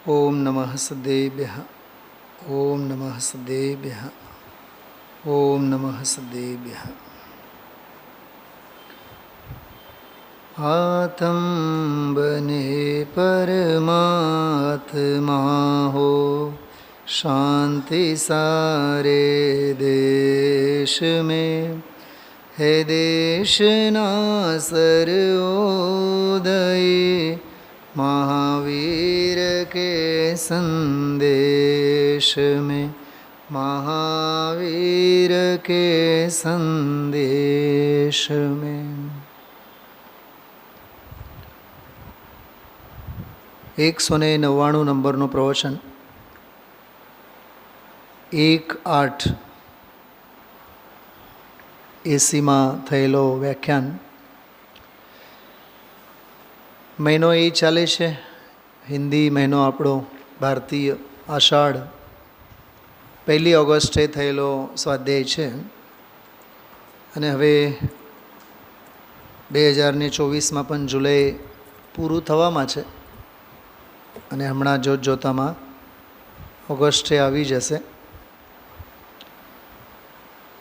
ओम नमः सदेभ्यः। ओम नमः सदेभ्यः। ओम नमः सदेभ्यः। आत्म बने परमात्मा हो, शांति सारे देश में है। देश ना सर्वोदय महावीर के संदेश में, महावीर के संदेश में। 199 નંબરનું પ્રવચન 1-8 એસીમાં થયેલો વ્યાખ્યાન. મહિનો એ ચાલે છે, હિન્દી મહિનો આપણો ભારતીય આષાઢ. 1 ઓગસ્ટે થયેલો સ્વાધ્યાય છે અને હવે 2024માં પણ જુલાઈ પૂરું થવામાં છે અને હમણાં જોતામાં ઓગસ્ટે આવી જશે.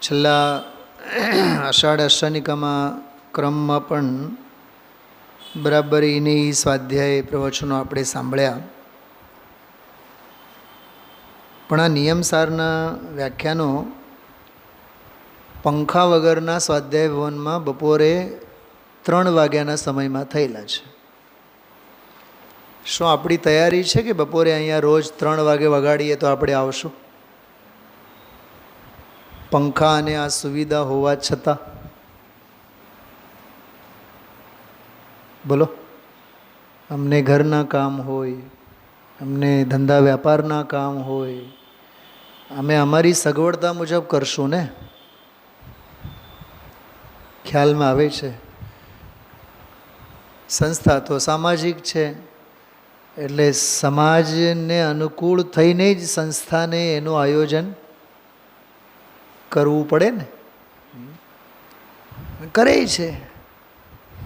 છેલ્લા આષાઢ અષ્ટાનિકામાં ક્રમમાં પણ બરાબરીની સ્વાધ્યાય પ્રવચનો આપણે સાંભળ્યા, પણ આ નિયમસારના વ્યાખ્યાનો પંખા વગરના સ્વાધ્યાય ભવનમાં બપોરે 3 વાગ્યાના સમયમાં થયેલા છે. શું આપણી તૈયારી છે કે બપોરે અહીંયા રોજ 3 વાગે વગાડીએ તો આપણે આવશું? પંખા અને આ સુવિધા હોવા છતાં બોલો, અમને ઘરના કામ હોય, અમને ધંધા વ્યાપારના કામ હોય, અમે અમારી સગવડતા મુજબ કરશું ને. ખ્યાલમાં આવે છે. સંસ્થા તો સામાજિક છે, એટલે સમાજને અનુકૂળ થઈને જ સંસ્થાને એનું આયોજન કરવું પડે ને. કરે છે.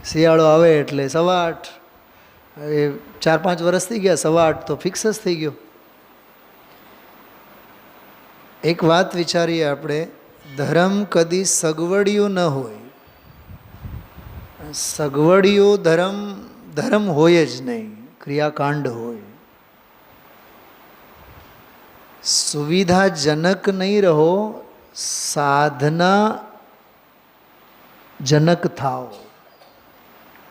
શિયાળો આવે એટલે 8:15, હવે 4-5 વર્ષ થઈ ગયા, 8:15 તો ફિક્સ જ થઈ ગયો. એક વાત વિચારીએ આપણે, ધર્મ કદી સગવડિયું ન હોય. સગવડિયું ધર્મ હોય જ નહીં, ક્રિયાકાંડ હોય. સુવિધાજનક નહીં રહો, સાધના જનક થાઓ.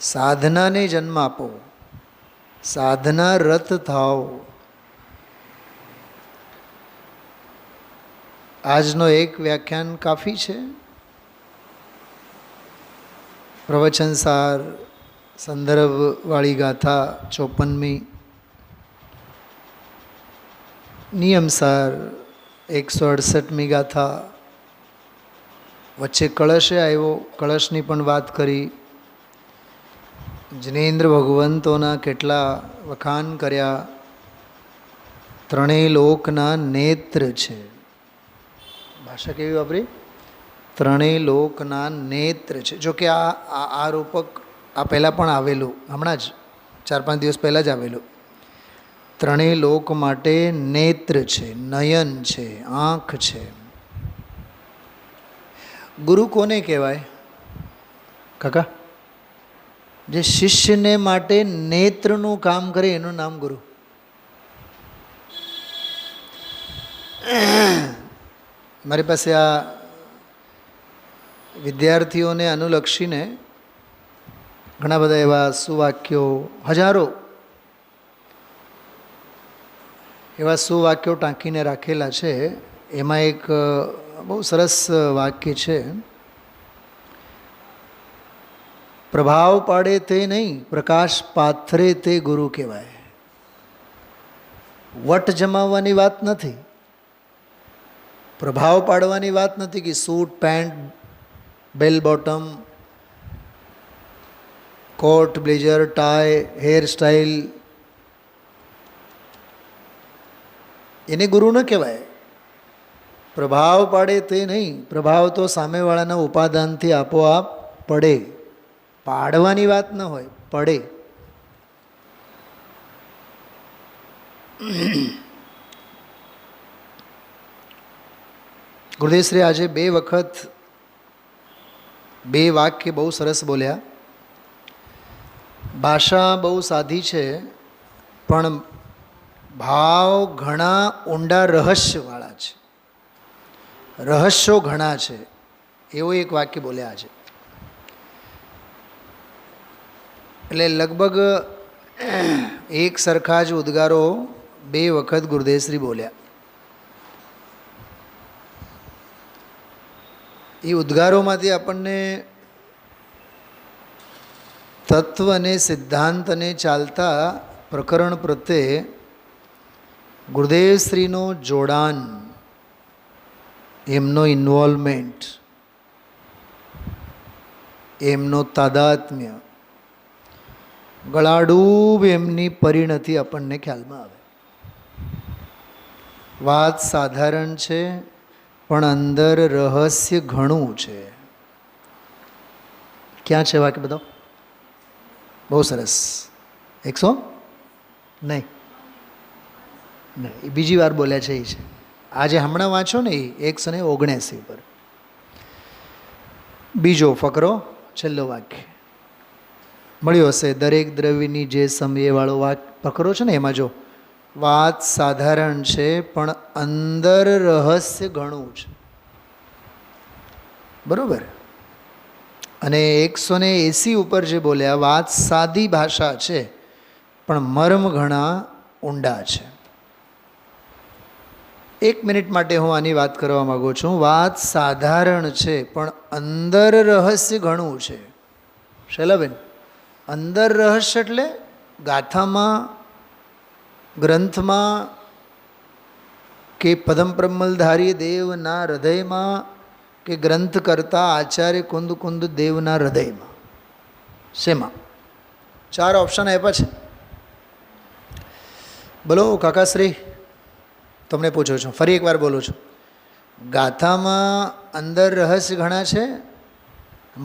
સાધનાને જન્મ આપો, સાધના રત થાઓ. આજનો એક વ્યાખ્યાન કાફી છે. પ્રવચનસાર સંદર્ભવાળી ગાથા 54મી, નિયમસાર 168મી ગાથા. વચ્ચે કળશે આવ્યો, કળશની પણ વાત કરી. જિનેન્દ્ર ભગવંતોના કેટલા વખાણ કર્યા. 3 લોકના નેત્ર છે. ભાષા કેવી વાપરી? 3 લોકના નેત્ર છે. જો કે આ રૂપક આ પહેલાં પણ આવેલું, હમણાં જ 4-5 દિવસ પહેલાં જ આવેલું. 3 લોક માટે નેત્ર છે, નયન છે, આંખ છે. ગુરુ કોને કહેવાય કાકા? જે શિષ્યને માટે નેત્રનું કામ કરે એનું નામ ગુરુ. મારી પાસે આ વિદ્યાર્થીઓને અનુલક્ષીને ઘણા બધા એવા સુવાક્યો, હજારો એવા સુવાક્યો ટાંકીને રાખેલા છે. એમાં એક બહુ સરસ વાક્ય છે, પ્રભાવ પાડે તે નહીં, પ્રકાશ પાથરે તે ગુરુ કહેવાય. વટ જમાવવાની વાત નથી, પ્રભાવ પાડવાની વાત નથી કે સૂટ પેન્ટ બેલ બોટમ કોટ બ્લેઝર ટાઈ હેર સ્ટાઇલ એને ગુરુ ન કહેવાય. પ્રભાવ પાડે તે નહીં, પ્રભાવ તો સામેવાળાના ઉપાદાનથી આપોઆપ પડે. પાડવાની વાત ન હોય, પડે. ગુરુદેવશ્રી આજે 2 વખત 2 વાક્ય બહુ સરસ બોલ્યા. ભાષા બહુ સાદી છે, પણ ભાવ ઘણા ઊંડા રહસ્યવાળા છે, રહસ્યો ઘણા છે, એવો એક વાક્ય બોલ્યા આજે. એટલે લગભગ એક સરખા જ ઉદ્ગારો 2 વખત ગુરુદેવશ્રી બોલ્યા. એ ઉદ્ગારોમાંથી આપણને તત્વ અને સિદ્ધાંત અને ચાલતા પ્રકરણ પ્રત્યે ગુરુદેવશ્રીનો જોડાણ, એમનો ઇન્વોલ્વમેન્ટ, એમનો તાદાત્મ્ય, ગળાડૂબ એમની પરિણતિ આપણને ખ્યાલમાં આવે. વાત સાધારણ છે, પણ અંદર રહસ્ય ઘણું છે. ક્યાં છે વાક્ય બતાવો? બહુ સરસ. 100 નહીં, એ બીજી વાર બોલ્યા છે. એ છે આજે હમણાં વાંચો ને, એ 179 પર બીજો ફકરો, છેલ્લો વાક્ય મળ્યો હશે. દરેક દ્રવ્યની જે સમયવાળો ફકરો છે ને, એમાં જો વાત સાધારણ છે, પણ અંદર રહસ્ય ઘણું છે. બરોબર. અને 180 ઉપર જે બોલ્યા, વાત સાદી ભાષા છે, પણ મર્મ ઘણા ઊંડા છે. 1 મિનિટ માટે હું આની વાત કરવા માગું છું. વાત સાધારણ છે, પણ અંદર રહસ્ય ઘણું છે. શૈલાબેન, અંદર રહસ્ય એટલે ગાથામાં, ગ્રંથમાં, કે પદમ પ્રમલધારી દેવના હૃદયમાં, કે ગ્રંથ કરતા આચાર્ય કુંદ કુંદ દેવના હૃદયમાં? શેમાં? 4 ઓપ્શન આપ્યા છે. બોલો કાકાશ્રી, તમને પૂછું છું, ફરી એકવાર બોલું છું. ગાથામાં અંદર રહસ્ય ઘણા છે,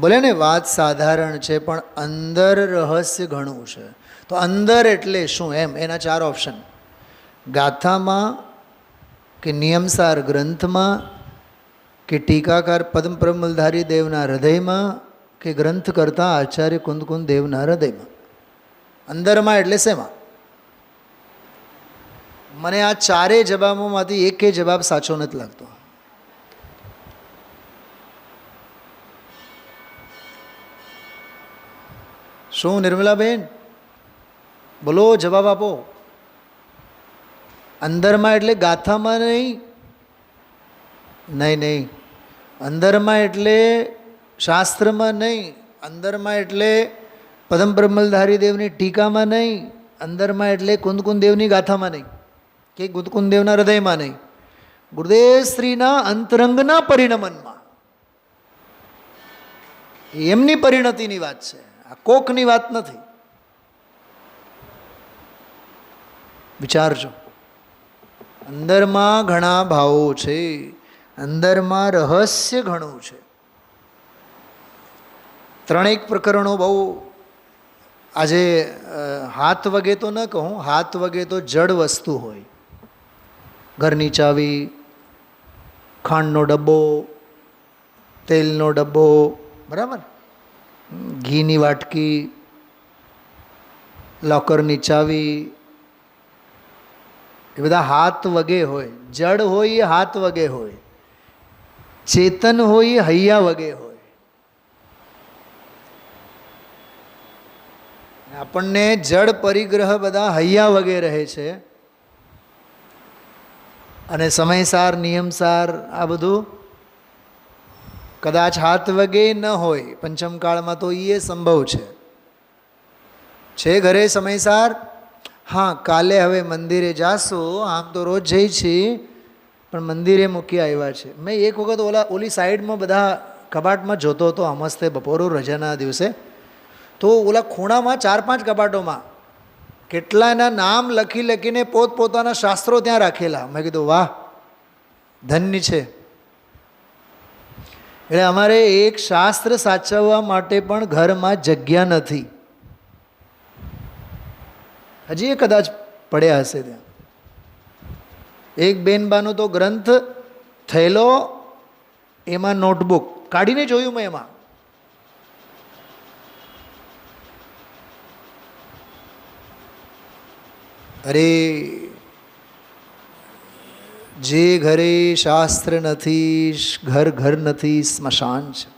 બોલે ને વાત સાધારણ છે, પણ અંદર રહસ્ય ઘણું છે. તો અંદર એટલે શું એમ? એના 4 ઓપ્શન. ગાથામાં, કે નિયમસાર ગ્રંથમાં, કે ટીકાકાર પદ્મ પ્રમલધારી દેવના હૃદયમાં, કે ગ્રંથ કરતા આચાર્ય કુંદ કુંદ દેવના હૃદયમાં? અંદરમાં એટલે શેમાં? મને આ 4 જવાબોમાંથી એકે જવાબ સાચો નથી લાગતો. શું નિર્મલાબેન, બોલો, જવાબ આપો. અંદરમાં એટલે ગાથામાં નહીં, નહીં. અંદરમાં એટલે શાસ્ત્રમાં નહીં, અંદરમાં એટલે પદમ બ્રહ્મલધારી દેવની ટીકામાં નહીં, અંદરમાં એટલે કુંદકુંદ દેવની ગાથામાં નહીં, કે કુંદકુંદ દેવના હૃદયમાં નહીં. ગુરુદેવ શ્રીના અંતરંગના પરિણમનમાં, એમની પરિણતિની વાત છે, આ કોકની વાત નથી. વિચારજો. અંદરમાં ઘણા ભાવો છે, અંદરમાં રહસ્ય ઘણું છે. 3 પ્રકરણો બહુ આજે હાથ વગે તો ન કહું, હાથ વગે તો જડ વસ્તુ હોય. ઘરની ચાવી, ખાંડનો ડબ્બો, તેલનો ડબ્બો, બરાબર, ઘીની વાટકી, લોકરની ચાવી, એ બધા હાથ વગે હોય. જડ હોય એ હાથ વગે હોય, ચેતન હોય એ હૈયા વગે હોય. આપણને જડ પરિગ્રહ બધા હૈયા વગે રહે છે, અને સમયસાર, નિયમસાર આ બધું કદાચ હાથ વગે ન હોય. પંચમકાળમાં તો એ સંભવ છે ઘરે સમયસાર. હા, કાલે હવે મંદિરે જાશું, આમ તો રોજ જઈ છીએ, પણ મંદિરે મૂકી આવ્યા છે. મેં એક વખત ઓલી સાઈડમાં બધા કબાટમાં જોતો હતો, અમસ્તે બપોરો રજાના દિવસે, તો ઓલા ખૂણામાં 4-5 કબાટોમાં કેટલાના નામ લખી લખીને પોતપોતાના શાસ્ત્રો ત્યાં રાખેલા. મેં કીધું વાહ, ધન્ય છે. એટલે અમારે એક શાસ્ત્ર સાચવવા માટે પણ ઘરમાં જગ્યા નથી. હજી એ કદાચ પડ્યા હશે ત્યાં. એક બેનબાનો તો ગ્રંથ થયેલો, એમાં નોટબુક કાઢીને જોયું મેં એમાં. અરે જે ઘરે શાસ્ત્ર નથી, ઘર ઘર નથી, સ્મશાન છે.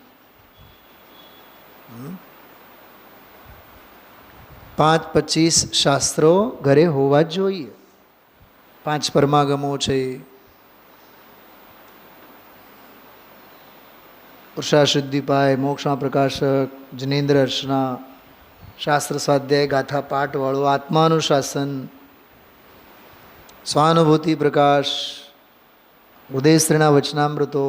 5-25 શાસ્ત્રો ઘરે હોવા જ જોઈએ. 5 પરમાગમો છે, પુરુષાશુદ્ધિપાય, મોક્ષમાં પ્રકાશક, જનેન્દ્ર અર્ચના, શાસ્ત્ર સ્વાધ્યાય ગાથા પાઠવાળો, આત્માનુશાસન, સ્વાનુભૂતિ પ્રકાશ, ઉદયશ્રીના વચનામૃતો,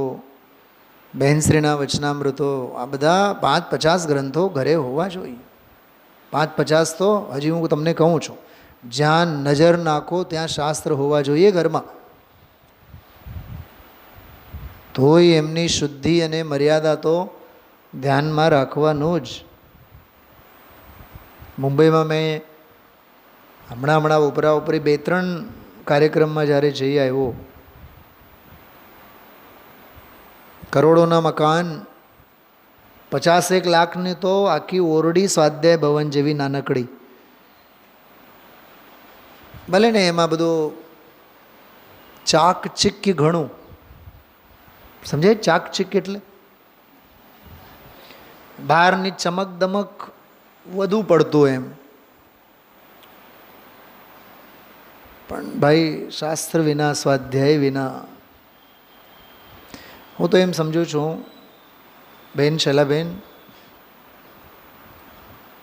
બહેનશ્રીના વચનામૃતો, આ બધા 5-50 ગ્રંથો ઘરે હોવા જોઈએ. 5-50 તો હજી હું તમને કહું છું, જ્યાં નજર નાખો ત્યાં શાસ્ત્ર હોવા જોઈએ ઘરમાં. તોય એમની શુદ્ધિ અને મર્યાદા તો ધ્યાનમાં રાખવાનું જ. મુંબઈમાં મેં હમણાં ઉપરી 2-3 કાર્યક્રમમાં જ્યારે જઈ આવ્યો, કરોડોના મકાન, 50-1 લાખની તો આખી ઓરડી સ્વાધ્યાય ભવન જેવી નાનકડી. ભલે ને એમાં બધું ચાકચિક્ય ઘણું, સમજાય? ચાકચિક્ય એટલે બહારની ચમક દમક વધુ પડતું એમ. પણ ભાઈ શાસ્ત્ર વિના, સ્વાધ્યાય વિના, હું તો એમ સમજું છું બેન શૈલાબેન,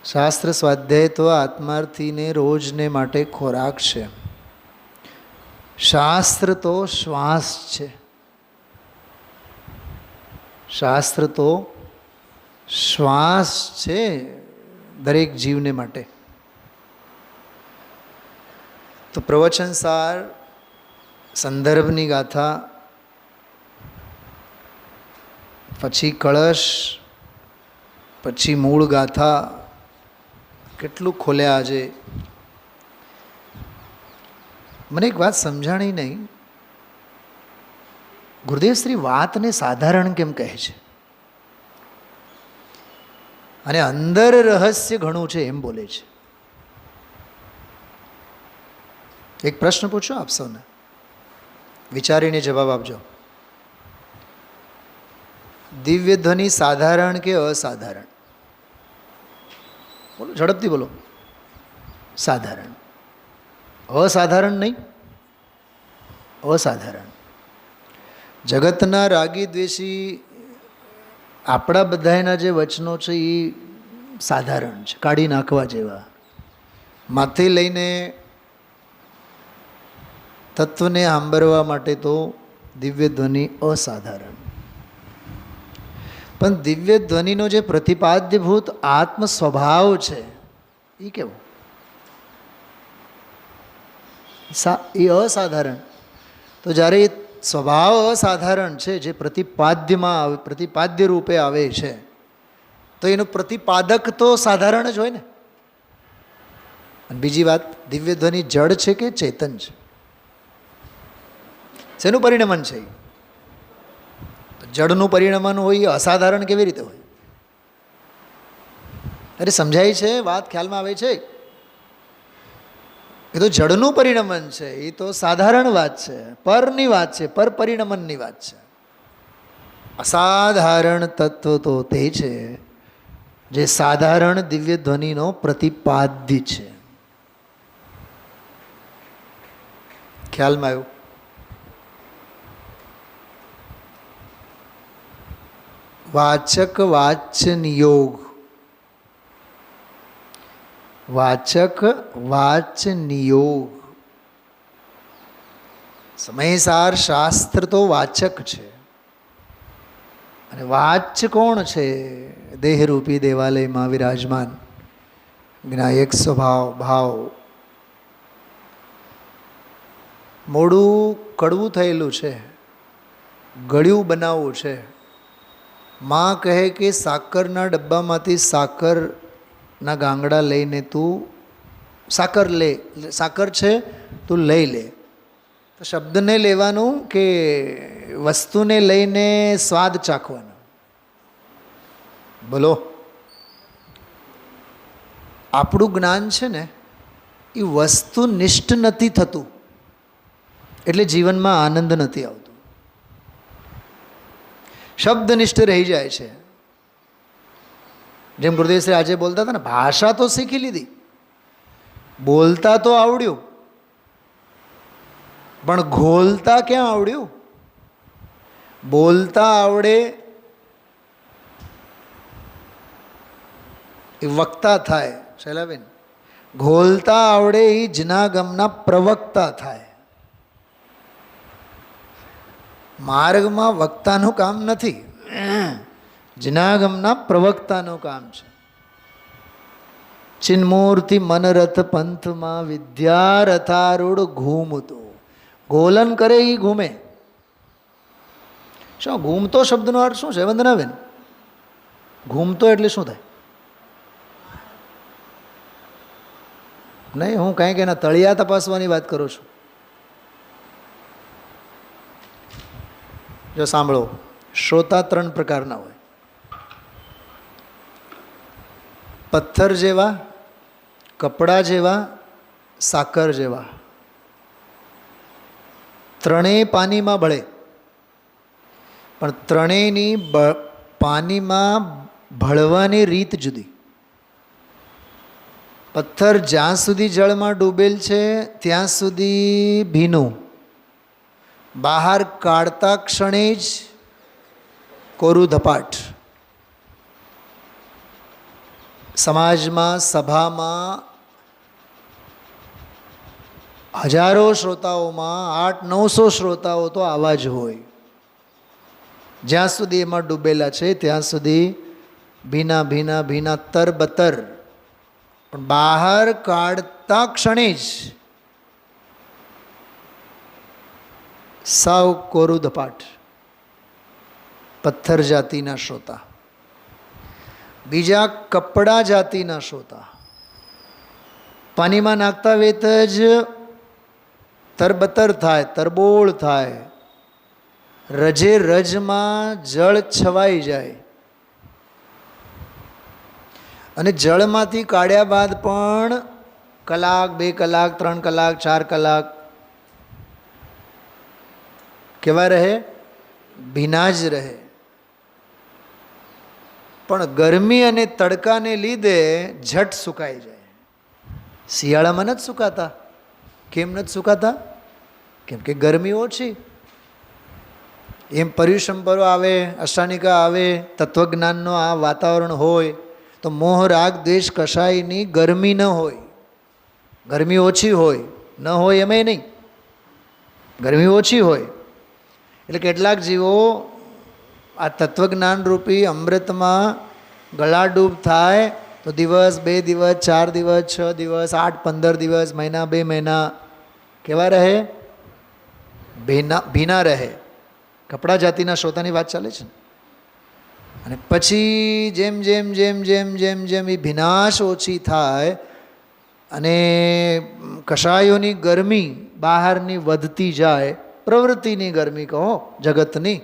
શાસ્ત્ર સ્વાધ્યાય તો આત્માર્થીને રોજને માટે ખોરાક છે. શાસ્ત્ર તો શ્વાસ છે. શાસ્ત્ર તો શ્વાસ છે દરેક જીવને માટે. તો પ્રવચન સાર, સંદર્ભની ગાથા, પછી કળશ, પછી મૂળ ગાથા, કેટલું ખોલ્યા આજે. મને એક વાત સમજાણી નહીં, ગુરુદેવશ્રી વાતને સાધારણ કેમ કહે છે અને અંદર રહસ્ય ઘણું છે એમ બોલે છે? એક પ્રશ્ન પૂછો આપ સૌને, વિચારીને જવાબ આપજો. દિવ્ય ધ્વનિ સાધારણ કે અસાધારણ? બોલો, ઝડપથી બોલો. સાધારણ. અસાધારણ નહીં, અસાધારણ. જગતના રાગી દ્વેષી આપણા બધાના જે વચનો છે એ સાધારણ છે, કાઢી નાખવા જેવા. માથે લઈને તત્વને સાંભળવા માટે તો દિવ્ય ધ્વનિ અસાધારણ. પણ દિવ્ય ધ્વનિનો જે પ્રતિપાદ્યભૂત આત્મ સ્વભાવ છે એ કેવો? એ અસાધારણ. તો જ્યારે એ સ્વભાવ અસાધારણ છે, જે પ્રતિપાદ્યમાં પ્રતિપાદ્ય રૂપે આવે છે, તો એનું પ્રતિપાદક તો સાધારણ જ હોય ને. અને બીજી વાત, દિવ્ય ધ્વનિ જડ છે કે ચેતન છે? શેનું પરિણમન છે? જડનું પરિણમન હોય એ અસાધારણ કેવી રીતે હોય? અરે સમજાય છે વાત? ખ્યાલમાં આવે છે? એ તો જડનું પરિણમન છે, એ તો સાધારણ વાત છે, પરની વાત છે, પર પરિણમનની વાત છે. અસાધારણ તત્વ તો તે છે જે સાધારણ દિવ્ય ધ્વનિનો પ્રતિપાદ્ય છે. ખ્યાલમાં આવ્યું? વાચક વાચ્ય નિયોગ. વાચક વાચ્ય નિયોગ. સમયસાર શાસ્ત્ર તો વાચક છે, અને વાચ્ય કોણ છે? દેહરૂપી દેવાલયમાં વિરાજમાન વિનાયક સ્વભાવ ભાવ. મોડું કડવું થયેલું છે, ગળ્યું બનાવવું છે. માં કહે કે સાકરના ડબ્બામાંથી સાકરના ગાંગડા લઈને તું સાકર લે, સાકર છે તું લઈ લે. તો શબ્દને લેવાનું કે વસ્તુને લઈને સ્વાદ ચાખવાનો? બોલો. આપણું જ્ઞાન છે ને એ વસ્તુનિષ્ઠ નથી થતું, એટલે જીવનમાં આનંદ નથી આવતો. શબ્દનિષ્ઠ રહી જાય છે. જેમ ગુરુદેવશ્રી આજે બોલતા હતા ને, ભાષા તો શીખી લીધી, બોલતા તો આવડ્યું, પણ ઘોલતા ક્યાં આવડ્યું? બોલતા આવડે એ વક્તા થાય શૈલાબેન, ઘોલતા આવડે એ જનાગમના પ્રવક્તા થાય. માર્ગમાં વક્તાનું કામ નથી, જનાગમના પ્રવક્તાનું કામ છે. ચિન્મૂર્તિ મનરથ પંથમાં વિદ્યારથારૂઢ ઘૂમતો. ગોલન કરે એ ઘૂમે. શું ઘૂમતો શબ્દનો અર્થ શું છે વંદનાબેન? ઘૂમતો એટલે શું થાય? નહીં, હું કાંઈક એના તળિયા તપાસવાની વાત કરું છું. જો સાંભળો, શ્રોતા 3 પ્રકારના હોય. પથ્થર જેવા, કપડા જેવા, સાકર જેવા. ત્રણેય પાણીમાં ભળે, પણ ત્રણેયની પાણીમાં ભળવાની રીત જુદી. પથ્થર જ્યાં સુધી જળમાં ડૂબેલ છે ત્યાં સુધી ભીનું, બહાર કાઢતા ક્ષણે જ કોરું ધપાટ. સમાજમાં, સભામાં હજારો શ્રોતાઓમાં 800-900 શ્રોતાઓ તો આવા જ હોય. જ્યાં સુધી એમાં ડૂબેલા છે ત્યાં સુધી ભીના ભીના ભીના તરબતર, પણ બહાર કાઢતા ક્ષણે જ સાવ કોરું ધપાટ. પથ્થર જાતિના શ્રોતા. બીજા કપડા જાતિના શ્રોતા. પાણીમાં નાખતા વેત જ તરબતર થાય, તરબોળ થાય, રજે રજમાં જળ છવાઈ જાય. અને જળમાંથી કાઢ્યા બાદ પણ કલાક, 2 કલાક, 3 કલાક, 4 કલાક કેવા રહે? ભીના જ રહે. પણ ગરમી અને તડકાને લીધે ઝટ સુકાઈ જાય. શિયાળામાં નથી સુકાતા. કેમ નથી સુકાતા? કેમ કે ગરમી ઓછી. એમ પર્યુષંપરો આવે, અષ્ટાનિકા આવે, તત્વજ્ઞાનનો આ વાતાવરણ હોય તો મોહ રાગ દ્વેષ કશાયની ગરમી ન હોય. ગરમી ઓછી હોય, ન હોય એમ નહીં, ગરમી ઓછી હોય. એટલે કેટલાક જીવો આ તત્વજ્ઞાન રૂપી અમૃતમાં ગળાડૂબ થાય તો દિવસ, 2 દિવસ, 4 દિવસ, 6 દિવસ, 8, 15 દિવસ, મહિના, 2 મહિના કેવા રહે? ભીના રહે. કપડા જાતિના શ્રોતાની વાત ચાલે છે. અને પછી જેમ જેમ જેમ જેમ જેમ જેમ એ ભીનાશ ઓછી થાય અને કશાયોની ગરમી બહારની વધતી જાય, પ્રવૃત્તિની ગરમી કહો, જગતની,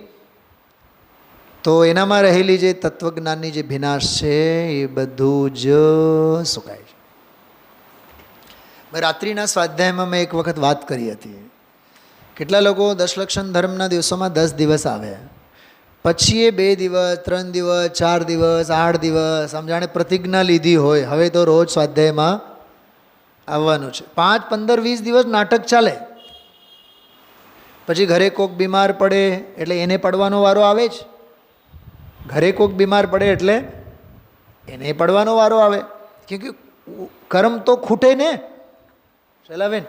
તો એનામાં રહેલી જે તત્વજ્ઞાનની જે ભીનાશ છે એ બધું જ સુકાય છે. રાત્રિના સ્વાધ્યાયમાં મેં એક વખત વાત કરી હતી. કેટલા લોકો દશલક્ષણ ધર્મના દિવસોમાં 10 દિવસ આવે, પછી એ 2 દિવસ, 3 દિવસ, 4 દિવસ, 8 દિવસ સમજાણે પ્રતિજ્ઞા લીધી હોય હવે તો રોજ સ્વાધ્યાયમાં આવવાનું છે. 5, 15, 20 દિવસ નાટક ચાલે. પછી ઘરે કોક બીમાર પડે એટલે એને પડવાનો વારો આવે જ. ઘરે કોક બીમાર પડે એટલે એને પડવાનો વારો આવે. કેમ કે કર્મ તો ખૂટે ને શૈલાબેન,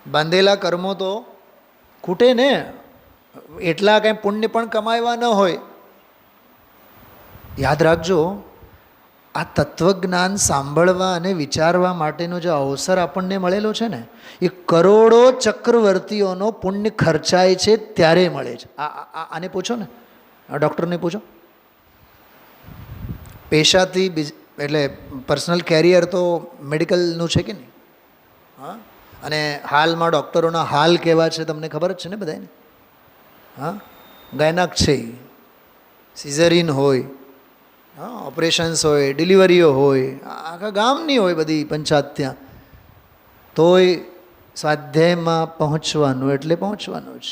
બાંધેલા કર્મો તો ખૂટે ને. એટલા કંઈ પુણ્ય પણ કમાવા ન હોય. યાદ રાખજો, આ તત્વજ્ઞાન સાંભળવા અને વિચારવા માટેનો જે અવસર આપણને મળેલો છે ને, એ કરોડો ચક્રવર્તીઓનો પુણ્ય ખર્ચાય છે ત્યારે મળે છે. આને પૂછો ને, આ ડૉક્ટરને પૂછો. પેશાથી એટલે પર્સનલ કેરિયર તો મેડિકલનું છે કે નહીં? હા, અને હાલમાં ડૉક્ટરોના હાલ કેવા છે તમને ખબર જ છે ને બધાને? હા, ગાયનાક છે, સિઝરીન હોય, હા, ઓપરેશન્સ હોય, ડિલિવરીઓ હોય, આખા ગામની હોય બધી પંચાયત ત્યાં. તોય સ્વાધ્યાયમાં પહોંચવાનું એટલે પહોંચવાનું જ,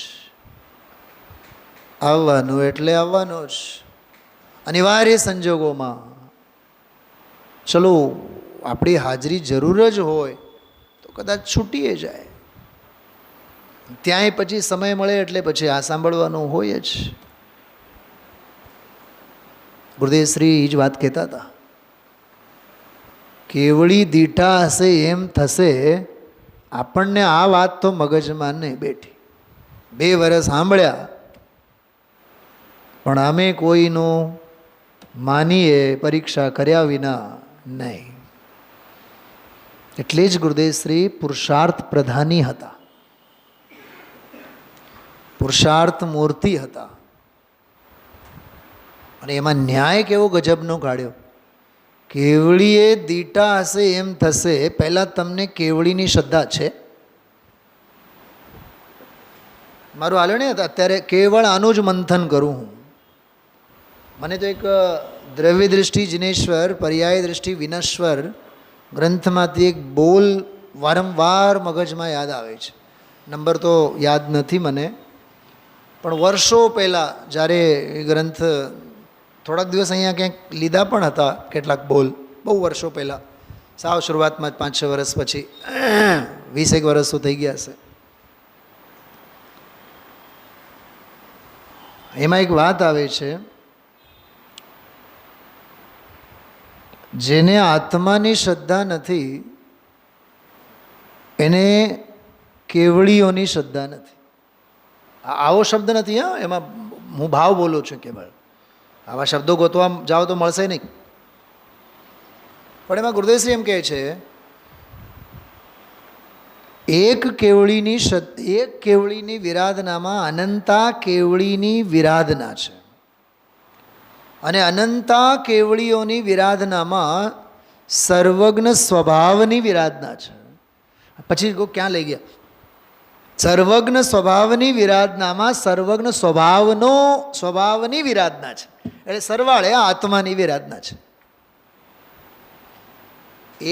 આવવાનું એટલે આવવાનું જ. અનિવાર્ય સંજોગોમાં ચલો આપણી હાજરી જરૂર જ હોય તો કદાચ છૂટીએ જાય, ત્યાંય પછી સમય મળે એટલે પછી આ સાંભળવાનું હોય જ. ગુરુદેવશ્રી એ જ વાત કહેતા હતા, કેવળી દીઠા હશે એમ થશે. આપણને આ વાત તો મગજમાં નહીં બેઠી. 2 વર્ષ સાંભળ્યા પણ અમે કોઈનું માનીએ પરીક્ષા કર્યા વિના નહીં. એટલે જ ગુરુદેવશ્રી પુરુષાર્થ પ્રધાની હતા, પુરુષાર્થ મૂર્તિ હતા. અને એમાં ન્યાય કેવો ગજબનો કાઢ્યો. કેવળીએ દીટા હશે એમ થશે. પહેલાં તમને કેવળીની શ્રદ્ધા છે? મારું હાલ્યો ને અત્યારે કેવળ આનું જ મંથન કરું હું. મને તો એક દ્રવ્ય દૃષ્ટિ જિનેશ્વર, પર્યાય દૃષ્ટિ વિનશ્વર ગ્રંથમાંથી એક બોલ વારંવાર મગજમાં યાદ આવે છે. નંબર તો યાદ નથી મને, પણ વર્ષો પહેલાં જ્યારે એ ગ્રંથ થોડાક દિવસ અહીંયા ક્યાંક લીધા પણ હતા, કેટલાક બોલ બહુ વર્ષો પહેલાં, સાવ શરૂઆતમાં જ 5-6 વર્ષ પછી, 20 વર્ષ તો થઈ ગયા હશે. એમાં એક વાત આવે છે, જેને આત્માની શ્રદ્ધા નથી એને કેવળીઓની શ્રદ્ધા નથી. આવો શબ્દ નથી, હા, એમાં હું ભાવ બોલું છું કેવળ. આવા શબ્દો ગોતવા જાઓ તો મળશે નહીં. પણ એમાં ગુરુદેવશ્રી એમ કહે છે, એક કેવળીની વિરાધનામાં અનંતા કેવળીની વિરાધના છે, અને અનંતા કેવળીઓની વિરાધનામાં સર્વજ્ઞ સ્વભાવની વિરાધના છે. પછી ક્યાં લઈ ગયા? સર્વજ્ઞ સ્વભાવની વિરાધનામાં સર્વજ્ઞ સ્વભાવની વિરાધના છે. એટલે સરવાળે આત્માની વિરાધના છે.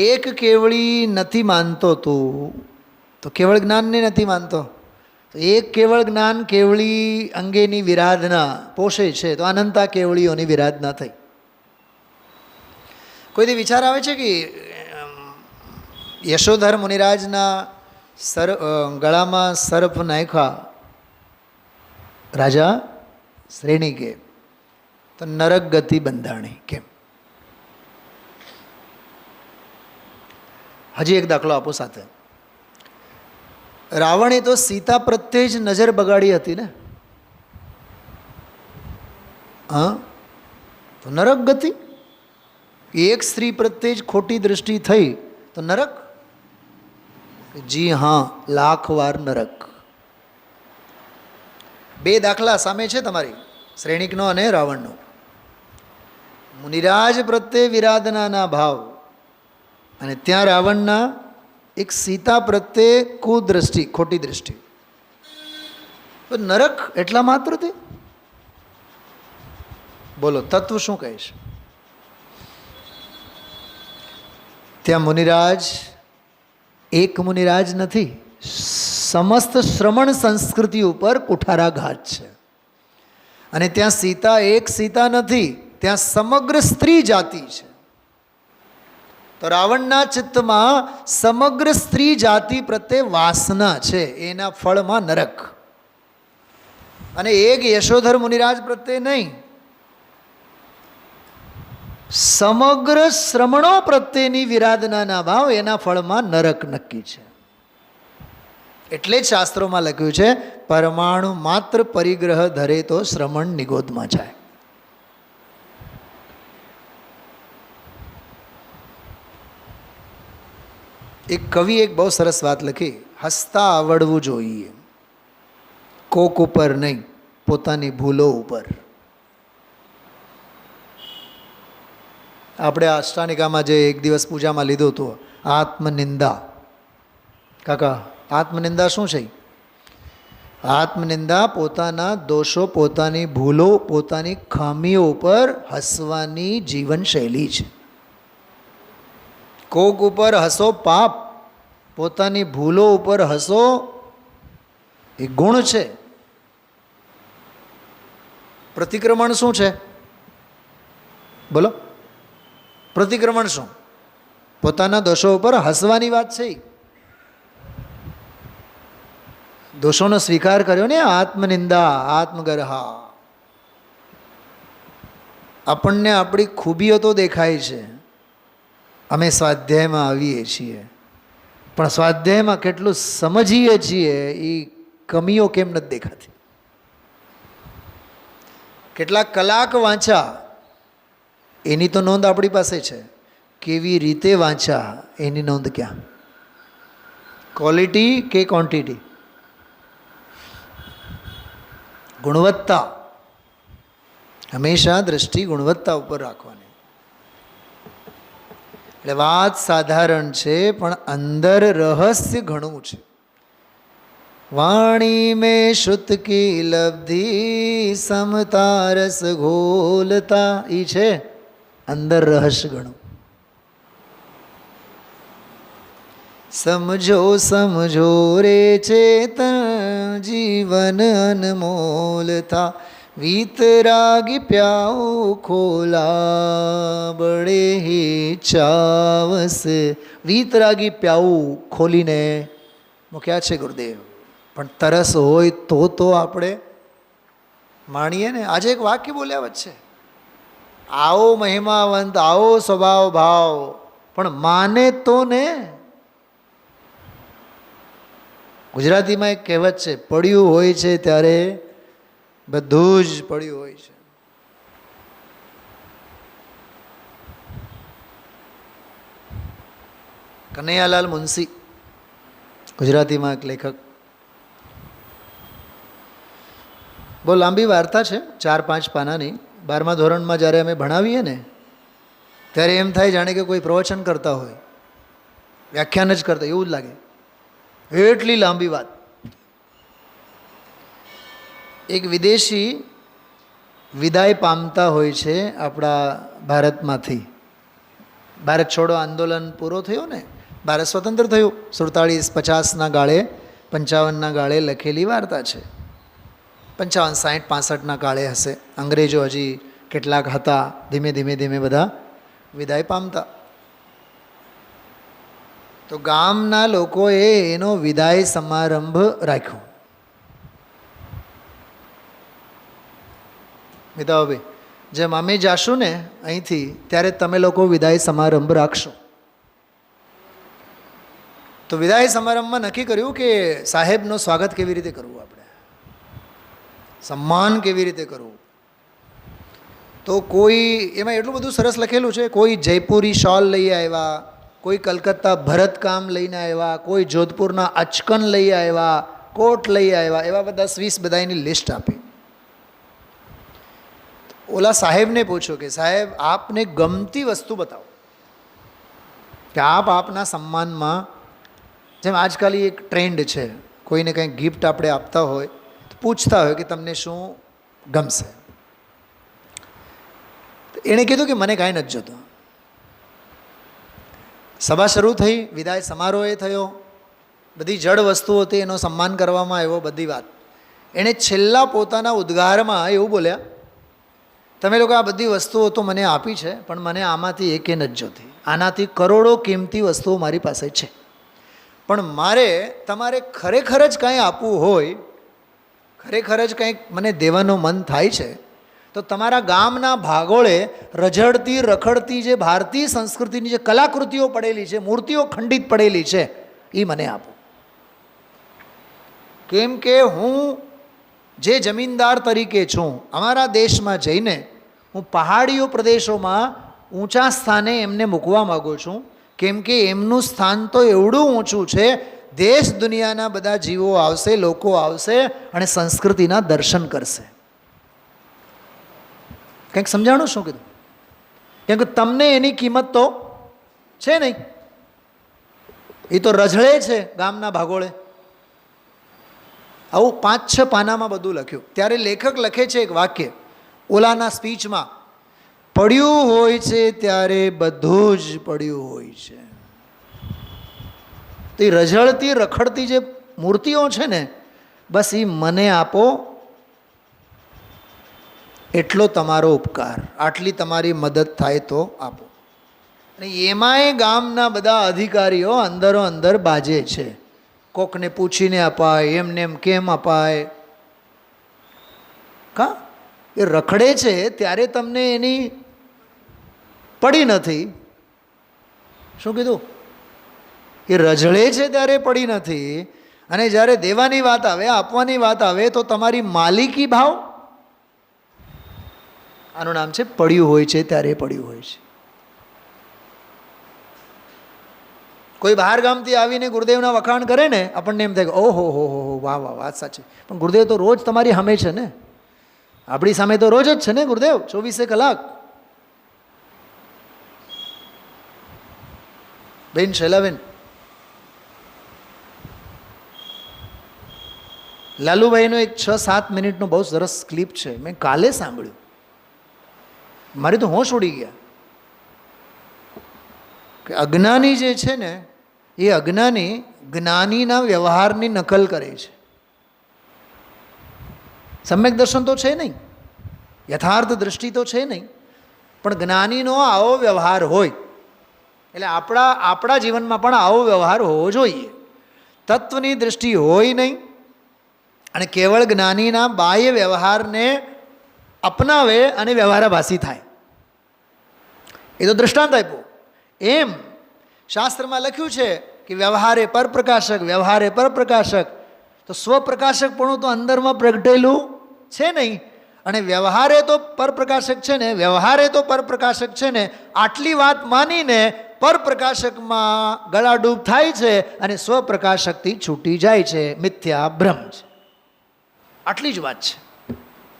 એક કેવળી નથી માનતો તું તો કેવળ જ્ઞાનને નથી માનતો. તો એક કેવળ જ્ઞાન કેવળી અંગેની વિરાધના પોષે છે તો અનંતા કેવળીઓની વિરાધના થઈ. કોઈથી વિચાર આવે છે કે યશોધર મુનિરાજના ગળામાં સર્પ નાખ્યા રાજા શ્રેણીકે તો નરક ગતિ બંધાણી કેમ? હજી એક દાખલો આપો સાથે. રાવણે તો સીતા પ્રત્યે જ નજર બગાડી હતી ને, હા, તો નરક ગતિ. એક સ્ત્રી પ્રત્યે જ ખોટી દૃષ્ટિ થઈ તો નરક? જી હા, 1,00,000 વાર નરક. 2 દાખલા સામે છે તમારી, શ્રેણિકનો અને રાવણનો. મુનિરાજ પ્રત્યે વિરાધનાના ભાવ, અને ત્યાં રાવણના એક સીતા પ્રત્યે કુદૃષ્ટિ, ખોટી દૃષ્ટિ. તો નરક એટલા માત્રથી? બોલો તત્વ શું કહે છે? ત્યાં મુનિરાજ એક મુનિરાજ નથી, સમસ્ત શ્રમણ સંસ્કૃતિ ઉપર કુઠારાઘાત છે. અને ત્યાં સીતા એક સીતા નથી, ત્યાં સમગ્ર સ્ત્રી જાતિ છે. તો રાવણના ચિત્તમાં સમગ્ર સ્ત્રી જાતિ પ્રત્યે વાસના છે, એના ફળમાં નરક. અને એક યશોધર મુનિરાજ પ્રત્યે નહીં, સમગ્ર શ્રમણો પ્રત્યેની વિરાધનાના ભાવ, એના ફળમાં નરક નક્કી છે. એટલે જ શાસ્ત્રોમાં લખ્યું છે, પરમાણુ માત્ર પરિગ્રહ ધરે તો શ્રમણ નિગોદમાં જાય. એક કવિ એક બહુ સરસ વાત લખી, હસતા આવડવું જોઈએ, કોક ઉપર નહીં, પોતાની ભૂલો ઉપર. આપણે અષ્ટાનિકામાં જે એક દિવસ પૂજામાં લીધું હતું, આત્મનિંદા, કાકા આત્મનિંદા શું છે? આત્મનિંદા પોતાના દોષો, પોતાની ભૂલો, પોતાની ખામીઓ ઉપર હસવાની જીવનશૈલી છે. કોક ઉપર હસો પાપ, પોતાની ભૂલો ઉપર હસો એ ગુણ છે. પ્રતિક્રમણ શું છે? બોલો, પ્રતિક્રમણ શું? પોતાના દોષો ઉપર હસવાની વાત છે. દોષોનો સ્વીકાર કર્યો ને, આત્મનિંદા, આત્મગરહા. આપણને આપણી ખૂબીઓ તો દેખાય છે, અમે સ્વાધ્યાયમાં આવીએ છીએ, પણ સ્વાધ્યાયમાં કેટલું સમજીએ છીએ એ કમીઓ કેમ નથી દેખાતી? કેટલા કલાક વાંચ્યા એની તો નોંધ આપણી પાસે છે, કેવી રીતે વાંચ્યા એની નોંધ ક્યાં? ક્વોલિટી કે ક્વોન્ટિટી? ગુણવત્તા. હંમેશા દ્રષ્ટિ ગુણવત્તા ઉપર રાખવાની. એટલે વાત સાધારણ છે, પણ અંદર રહસ્ય ઘણું છે. વાણી મેં શ્રુત કી લબ્ધિ સમતા રસ ઘોલતા, એ છે અંદર રહસ્ય ઘણું. સમજો સમજો રે ચેતન જીવન અનમોલ થા, વીતરાગી પ્યાઉ ખોલા બડે હી ચાવસ. વીતરાગી પ્યાઉ ખોલીને મૂક્યા છે ગુરુદેવ, પણ તરસ હોય તો આપણે માણીએ ને. આજે એક વાક્ય બોલ્યા વચ્ચે, આવો મહિમાવંત, આવો સ્વભાવ ભાવ, પણ માને તો ને. ગુજરાતીમાં એક કહેવત છે, પડ્યું હોય છે ત્યારે બધું જ પડ્યું હોય છે. કનૈયાલાલ મુનશી ગુજરાતીમાં એક લેખક. બહુ લાંબી વાર્તા છે, 4-5 પાનાની. 12મા ધોરણમાં જ્યારે અમે ભણાવીએ ને ત્યારે એમ થાય જાણે કે કોઈ પ્રવચન કરતા હોય, વ્યાખ્યાન જ કરતા એવું જ લાગે, એટલી લાંબી વાત. એક વિદેશી વિદાય પામતા હોય છે આપણા ભારતમાંથી. ભારત છોડો આંદોલન પૂરો થયો ને, ભારત સ્વતંત્ર થયું 47-50ના ગાળે, 55ના ગાળે લખેલી વાર્તા છે. 55-60-65ના ગાળે હશે. અંગ્રેજો હજી કેટલાક હતા, ધીમે ધીમે ધીમે બધા વિદાય પામતા. તો ગામના લોકોએ એનો વિદાય સમારંભ રાખ્યો. મિતાભાઈ, જેમ અમે જાશું ને અહીંથી, ત્યારે તમે લોકો વિદાય સમારંભ રાખશો. તો વિદાય સમારંભમાં નક્કી કર્યું કે સાહેબનું સ્વાગત કેવી રીતે કરવું, આપણે સન્માન કેવી રીતે કરવું. તો કોઈ એમાં એટલું બધું સરસ લખેલું છે, કોઈ જયપુરી શોલ લઈ આવ્યા, કોઈ કલકત્તા ભરતકામ લઈને આવ્યા, કોઈ જોધપુરના અચકન લઈ આવ્યા, કોટ લઈ આવ્યા, એવા બધા 20 બધાની લિસ્ટ આપી. ઓલા સાહેબને પૂછો કે સાહેબ આપને ગમતી વસ્તુ બતાવો, કે આપના સન્માનમાં, જેમ આજકાલ એક ટ્રેન્ડ છે, કોઈને કંઈક ગિફ્ટ આપણે આપતા હોય તો પૂછતા હોય કે તમને શું ગમશે. એણે કીધું કે મને કાંઈ નથી જોતું. સભા શરૂ થઈ, વિદાય સમારોહ થયો, બધી જડ વસ્તુઓ હતી, એનો સન્માન કરવામાં આવ્યો, બધી વાત. એણે છેલ્લા પોતાના ઉદ્ગારમાં એવું બોલ્યા, તમે લોકો આ બધી વસ્તુઓ તો મને આપી છે, પણ મને આમાંથી એકે નથી જોતી. આનાથી કરોડો કિંમતી વસ્તુઓ મારી પાસે છે, પણ મારે તમારે ખરેખર જ કાંઈ આપવું હોય, ખરેખર જ કંઈક મને દેવાનું મન થાય છે, તો તમારા ગામના ભાગોળે રઝળતી રખડતી જે ભારતીય સંસ્કૃતિની જે કલાકૃતિઓ પડેલી છે, મૂર્તિઓ ખંડિત પડેલી છે, એ મને આપો. કેમ કે હું જે જમીનદાર તરીકે છું, અમારા દેશમાં જઈને હું પહાડીઓ પ્રદેશોમાં ઊંચા સ્થાને એમને મૂકવા માગું છું. કેમ કે એમનું સ્થાન તો એવડું ઊંચું છે, દેશ દુનિયાના બધા જીવો આવશે, લોકો આવશે અને સંસ્કૃતિના દર્શન કરશે. કંઈક સમજાણું શું કીધું? કેમ કે તમને એની કિંમત તો છે નહીં. એ તો રઝળે છે ગામના ભાગોળે. આવું 5-6 પાનામાં બધું લખ્યું. ત્યારે લેખક લખે છે એક વાક્ય ઓલાના સ્પીચમાં, પડ્યું હોય છે ત્યારે બધું જ પડ્યું હોય છે. તો એ રઝળતી રખડતી જે મૂર્તિઓ છે ને, બસ એ મને આપો એટલો તમારો ઉપકાર, આટલી તમારી મદદ થાય તો આપો. અને એમાંય ગામના બધા અધિકારીઓ અંદરો અંદર બાજે છે, કોકને પૂછીને અપાય, એમને એમ કેમ અપાય. કા એ રખડે છે ત્યારે તમને એની પડી નથી. શું કીધું? એ રઝળે છે ત્યારે પડી નથી, અને જ્યારે દેવાની વાત આવે, આપવાની વાત આવે તો તમારી માલિકી ભાવ. આનું નામ છે પડ્યું હોય છે ત્યારે પડ્યું હોય છે. કોઈ બહાર ગામથી આવીને ગુરુદેવના વખાણ કરે ને, આપણને એમ થાય કે ઓહો હો હો, વાહ વાહ, વાત સાચી. પણ ગુરુદેવ તો રોજ તમારી સામે છે ને, આપણી સામે તો રોજ જ છે ને ગુરુદેવ, 24 કલાક. બેન શૈલાબેન, લાલુભાઈનો એક 6-7 મિનિટનો બહુ સરસ ક્લિપ છે, મેં કાલે સાંભળ્યું, મારી તો હોશ ઉડી ગયા. કે અજ્ઞાની જે છે ને, એ અજ્ઞાની જ્ઞાનીના વ્યવહારની નકલ કરે છે. સમ્યક દર્શન તો છે નહીં, યથાર્થ દૃષ્ટિ તો છે નહીં, પણ જ્ઞાનીનો આવો વ્યવહાર હોય એટલે આપણા જીવનમાં પણ આવો વ્યવહાર હોવો જોઈએ. તત્વની દૃષ્ટિ હોય નહીં અને કેવળ જ્ઞાનીના બાહ્ય વ્યવહારને અપનાવે અને વ્યવહારાભાસી થાય. એ તો દૃષ્ટાંત આપ્યું. એમ શાસ્ત્રમાં લખ્યું છે કે વ્યવહારે પરપ્રકાશક, વ્યવહારે પરપ્રકાશક. તો સ્વપ્રકાશકપણું તો અંદરમાં પ્રગટેલું છે નહીં, અને વ્યવહારે તો પરપ્રકાશક છે ને, વ્યવહારે તો પરપ્રકાશક છે ને, આટલી વાત માનીને પરપ્રકાશકમાં ગળાડૂબ થાય છે અને સ્વપ્રકાશકથી છૂટી જાય છે. મિથ્યા ભ્રમ છે. આટલી જ વાત છે.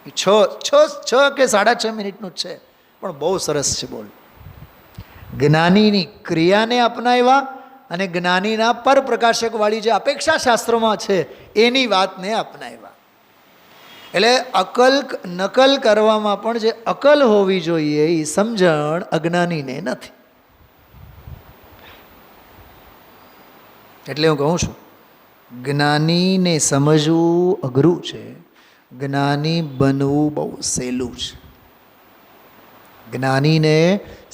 6 કે 6.5 મિનિટનું જ છે, પણ બહુ સરસ છે. બોલ, જ્ઞાનીની ક્રિયાને અપનાવ્યા અને જ્ઞાનીના પરપ્રકાશકવાળી જે અપેક્ષા શાસ્ત્રોમાં છે એની વાતને અપનાવ્યા. એટલે નકલ કરવામાં પણ જે અકલ હોવી જોઈએ એ સમજણ અજ્ઞાનીને નથી. એટલે હું કહું છું, જ્ઞાનીને સમજવું અઘરું છે, જ્ઞાની બનવું બહુ સહેલું છે. જ્ઞાનીને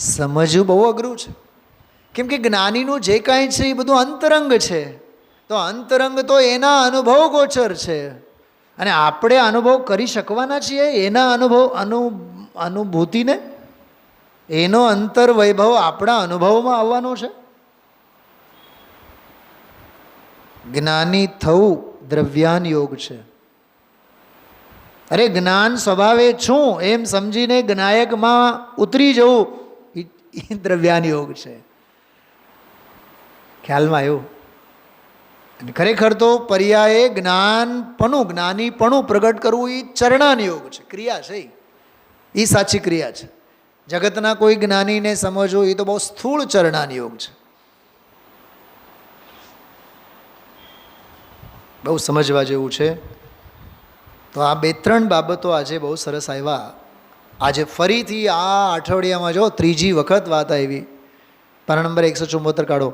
સમજવું બહુ અઘરું છે, કેમ કે જ્ઞાનીનું જે કાંઈ છે એ બધું અંતરંગ છે. તો અંતરંગ તો એના અનુભવ ગોચર છે, અને આપણે અનુભવ કરી શકવાના છીએ એના અનુભૂતિને. એનો અંતર વૈભવ આપણા અનુભવમાં આવવાનો છે. જ્ઞાની થવું દ્રવ્યાન યોગ છે. અરે જ્ઞાન સ્વભાવે છું એમ સમજીને જ્ઞાયકમાં ઉતરી જવું એ દ્રવ્યાન યોગ છે. ખ્યાલમાં આવ્યું? અને ખરેખર તો પર્યાયે જ્ઞાનીપણું પ્રગટ કરવું એ ચરણાન યોગ છે, ક્રિયા છે. એ સાચી ક્રિયા છે. જગતના કોઈ જ્ઞાનીને સમજવું એ તો બહુ સ્થૂળ ચરણાન યોગ છે. બહુ સમજવા જેવું છે. તો આ 2-3 બાબતો આજે બહુ સરસ આવ્યા. આજે ફરીથી આ અઠવાડિયામાં જો 3જી વખત વાત આવી. પાના નંબર 174 કાઢો.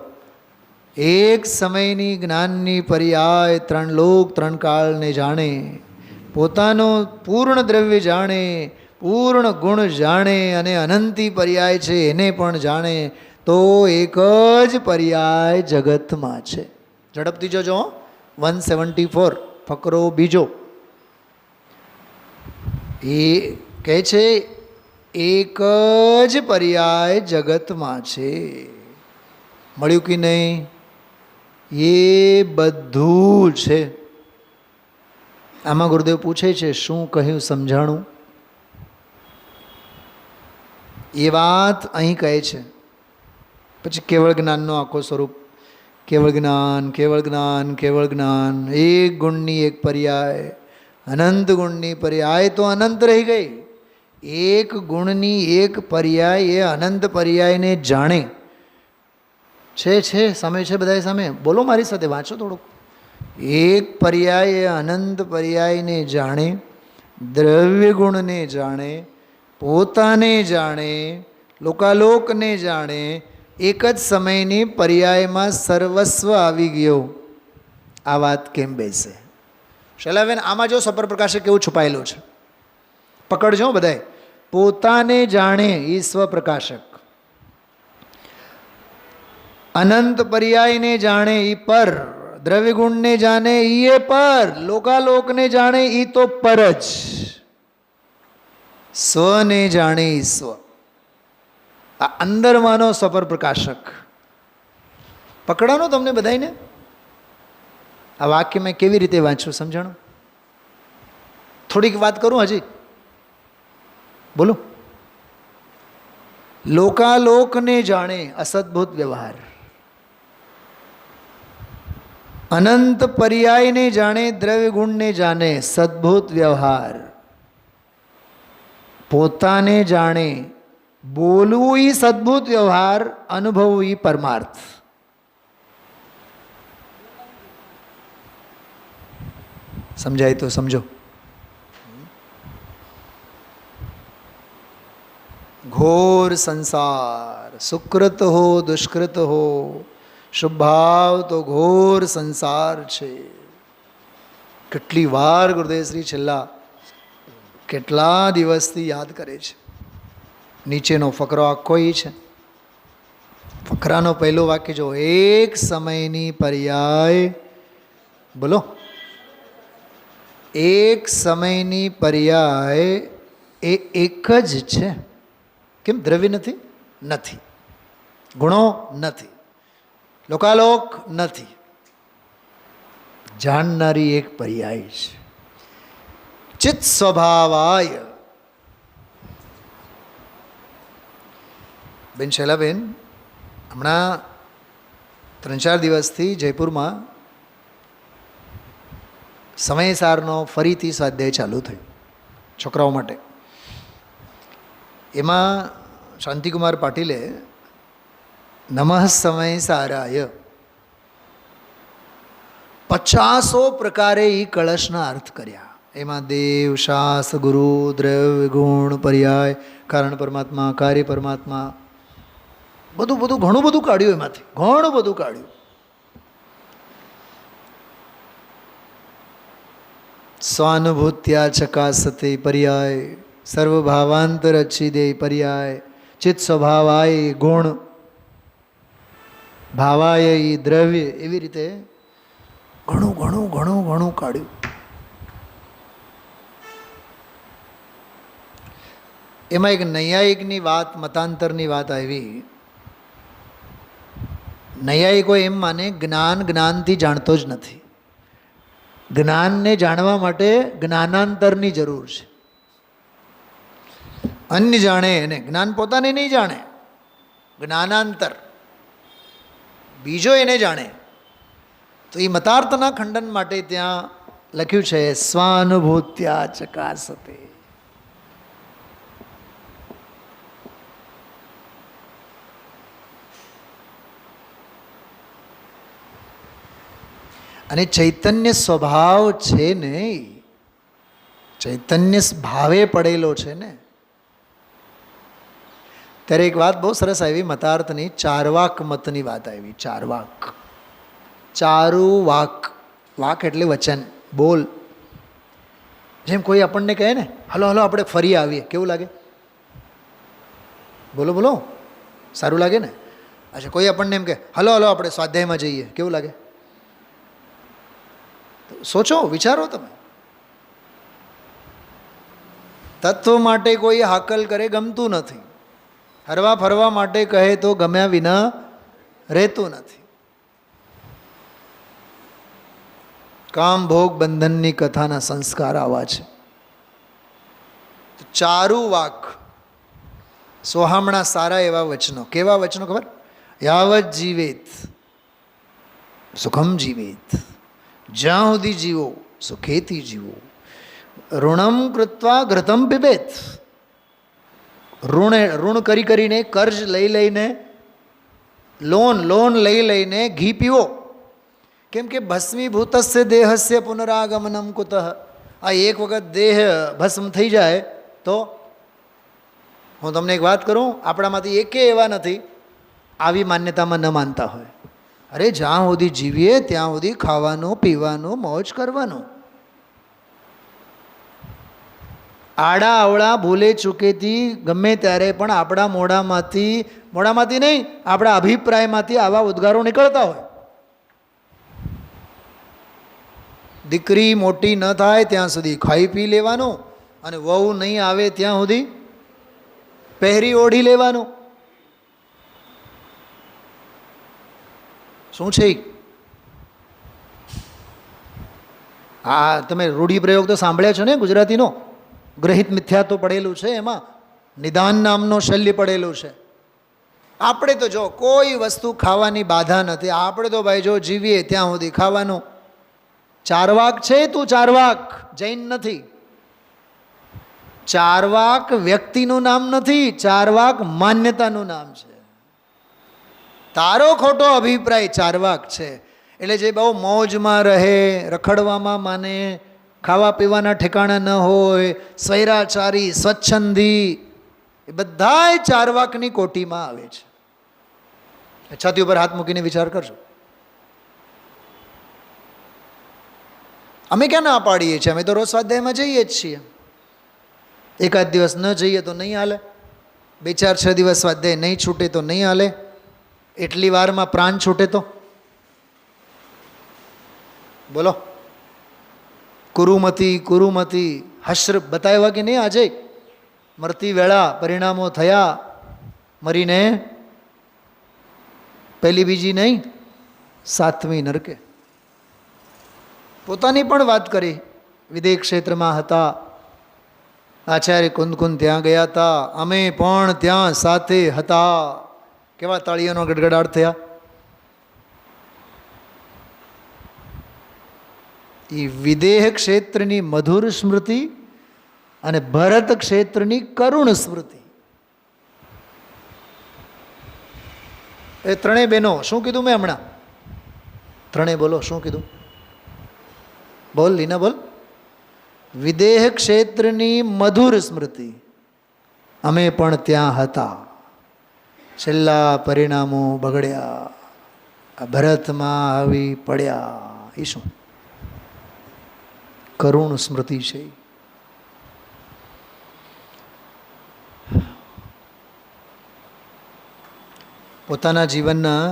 એક સમયની જ્ઞાનની પર્યાય 3 લોક 3 કાળને જાણે, પોતાનો પૂર્ણ દ્રવ્ય જાણે, પૂર્ણ ગુણ જાણે, અને અનંતી પર્યાય છે એને પણ જાણે, તો એક જ પર્યાય જગતમાં છે. ઝડપથી જોજો. 174 ફકરો બીજો. એ કહે છે એક જ પર્યાય જગતમાં છે. મળ્યું કે નહીં? એ બધું છે. આમાં ગુરુદેવ પૂછે છે શું કહ્યું સમજાણું? એ વાત અહીં કહે છે. પછી કેવળ જ્ઞાનનો આખો સ્વરૂપ. કેવળ જ્ઞાન, કેવળ જ્ઞાન, કેવળ જ્ઞાન. એક ગુણની એક પર્યાય, અનંત ગુણની પર્યાય તો અનંત રહી ગઈ. એક ગુણની એક પર્યાય એ અનંત પર્યાયને જાણે. છે સામે છે, બધા સામે બોલો, મારી સાથે વાંચો થોડુંક. એક પર્યાય અનંત પર્યાયને જાણે, દ્રવ્ય ગુણને જાણે, પોતાને જાણે, લોકાલોકને જાણે, એક જ સમયની પર્યાયમાં સર્વસ્વ આવી ગયો. આ વાત કેમ બેસે? શૈલાબેન, આમાં જો સપરપ્રકાશે કેવું છુપાયેલું છે, પકડજો બધાય. પોતાને જાણે એ સ્વપ્રકાશક, અનંત પર્યાયને જાણે એ પર, દ્રવ્ય ગુણને જાણે એ પર, લોકાલોકને જાણે એ તો પર જ, સ્વને જાણે એ સ્વ. આ અંદરમાંનો સપર પ્રકાશક પકડાનો તમને બધાને. આ વાક્ય મેં કેવી રીતે વાંચ્યું સમજાણું? થોડીક વાત કરું હજી, બોલો. લોકાલોકને જાણે અસદભૂત વ્યવહાર, અનંત પર્યાયને જાણે, દ્રવ્ય ગુણને જાણે સદભૂત વ્યવહાર, પોતાને જાણે, બોલવું એ સદભૂત વ્યવહાર, અનુભવવું એ પરમાર્થ. સમજાય તો સમજો. ઘોર સંસાર, સુકૃત હો દુષ્કૃત હો, શુભાવ તો ઘોર સંસાર છે. કેટલી વાર ગુરુદેવશ્રી છેલ્લા કેટલા દિવસથી યાદ કરે છે. નીચેનો ફકરો આખો એ છે. ફકરાનો પહેલું વાક્ય જો, એક સમયની પર્યાય, બોલો, એક સમયની પર્યાય એ એક જ છે. કેમ? દ્રવ્ય નથી, નથી, ગુણો નથી, લોકાલોક નથી, જાણનારી એક પર્યાય છે. ચિત્ત સ્વભાવાય. બેન શૈલાબેન, હમણાં 3-4 દિવસથી જયપુરમાં સમયસારનો ફરીથી સ્વાધ્યાય ચાલુ થયો છોકરાઓ માટે. એમાં શાંતિકુમાર પાટીલે નમઃ સમયસારાય 50 પ્રકારે એ કળશના અર્થ કર્યા. એમાં દેવ, શાસ, ગુરુ, દ્રવ્ય, ગુણ, પર્યાય, કારણ પરમાત્મા, કાર્ય પરમાત્મા, બધું ઘણું બધું કાઢ્યું. એમાંથી ઘણું બધું કાઢ્યું. સ્વાનુભૂત્યા ચકાસતે પર્યાય, સર્વભાવાંતર અચ્છિદે પર્યાય, ચિત્ત સ્વભાવાય ગુણ, ભાવાય દ્રવ્ય, એવી રીતે ઘણું કાઢ્યું. એમાં એક નૈયાયિકની વાત, મતાંતરની વાત આવી. નૈયાયિકો એમ માને જ્ઞાન જ્ઞાનથી જાણતો જ નથી. જ્ઞાનને જાણવા માટે જ્ઞાનાંતરની જરૂર છે. અન્ય જાણે એને, જ્ઞાન પોતાને નહીં જાણે, જ્ઞાનાંતર બીજો એને જાણે. તો એ મતાર્થના ખંડન માટે ત્યાં લખ્યું છે સ્વાનુભૂત્યા ચકાસતે. અને ચૈતન્ય સ્વભાવ છે ને, ચૈતન્ય ભાવે પડેલો છે ને. ત્યારે એક વાત બહુ સરસ આવી મતાર્થની, ચારવાક મતની વાત આવી. ચારવાક, ચારુ વાક, વાક એટલે વચન, બોલ. જેમ કોઈ આપણને કહે ને, હલો આપણે ફરી આવીએ, કેવું લાગે? બોલો, સારું લાગે ને? અચ્છા, કોઈ આપણને એમ કે હલો આપણે સ્વાધ્યાયમાં જઈએ, કેવું લાગે? સોચો, વિચારો તમે. તત્વ માટે કોઈ હાકલ કરે ગમતું નથી, હરવા ફરવા માટે કહે તો ગમ્યા વિના રહેતું નથી. કામ ભોગ બંધનની કથાના સંસ્કાર આવા છે. ચારુ વાક, સોહામણા સારા એવા વચનો. કેવા વચનો ખબર? યાવત જીવેત સુખમ જીવેત, જ્યાં સુધી જીવો સુખેથી જીવો. ઋણમ કૃત્વા ઘૃતમ પિબેત, ઋણ કરીને, કર્જ લઈને લોન લઈ લઈને ઘી પીવો. કેમ કે ભસ્મીભૂતસ્ય દેહસ્ય પુનરાગમનમ કુતઃ. આ એક વખત દેહ ભસ્મ થઈ જાય તો, હું તમને એક વાત કરું, આપણામાંથી એકે એવા નથી આવી માન્યતામાં ન માનતા હોય. અરે જ્યાં સુધી જીવીએ ત્યાં સુધી ખાવાનું પીવાનું મોજ કરવાનું. આડા અવળા ભૂલે ચૂકેથી ગમે ત્યારે પણ આપણા મોઢામાંથી નહીં, આપણા અભિપ્રાયમાંથી આવા ઉદ્ગારો નીકળતા હોય. દીકરી મોટી ન થાય ત્યાં સુધી ખાઈ પી લેવાનું, અને વહુ નહીં આવે ત્યાં સુધી પહેરી ઓઢી લેવાનું. શું છે? હા, તમે રૂઢિપ્રયોગ તો સાંભળ્યા છો ને ગુજરાતીનો? ગ્રહિત મિથ્યા તો પડેલું છે, એમાં નિદાન નામનો શલ્ય પડેલું છે. આપણે તો જો કોઈ વસ્તુ ખાવાની બાધા નથી. આપણે તો ભાઈ જો જીવીએ ત્યાં સુધી ખાવાનું. ચારવાક છે તું, ચારવાક જૈન નથી. ચારવાક વ્યક્તિનું નામ નથી, ચારવાક માન્યતાનું નામ છે. તારો ખોટો અભિપ્રાય ચારવાક છે. એટલે જે બહુ મોજમાં રહે, રખડવામાં માને, ખાવા પીવાના ઠેકાણા ન હોય, સ્વૈરાચારી, સ્વચ્છંદી, એ બધાય ચારવાકની કોટીમાં આવે છે. છાતી ઉપર હાથ મૂકીને વિચાર કરજો. અમે ક્યાં ના પાડીએ છીએ? અમે તો રોજ સ્વાધ્યાયમાં જઈએ જ છીએ. એકાદ દિવસ ન જઈએ તો નહીં હાલે, 2-4-6 દિવસ સ્વાધ્યાય નહીં છૂટે તો નહીં હાલે, એટલી વારમાં પ્રાણ છૂટે તો બોલો. કુરુમતી હશ્ર બતાવ્યા કે નહીં? આજે મરતી વેળા પરિણામો થયા, મરીને પહેલી બીજી નહીં 7મી નરકે. પોતાની પણ વાત કરી. વિદેહ ક્ષેત્રમાં હતા, આચાર્ય કુંદ ત્યાં ગયા હતા, અમે પણ ત્યાં સાથે હતા. કેવા તાળીઓનો ગડગડાટ થયા. એ વિદેહ ક્ષેત્રની મધુર સ્મૃતિ અને ભરત ક્ષેત્રની કરુણ સ્મૃતિ, એ ત્રણેય બહેનો. શું કીધું મેં હમણાં? ત્રણેય બોલો, શું કીધું? બોલ લીના, બોલ. વિદેહ ક્ષેત્રની મધુર સ્મૃતિ, અમે પણ ત્યાં હતા, છેલ્લા પરિણામો બગડ્યા, આ ભરતમાં આવી પડ્યા. એ શું કરુણ સ્મૃતિ છે? પોતાના જીવનના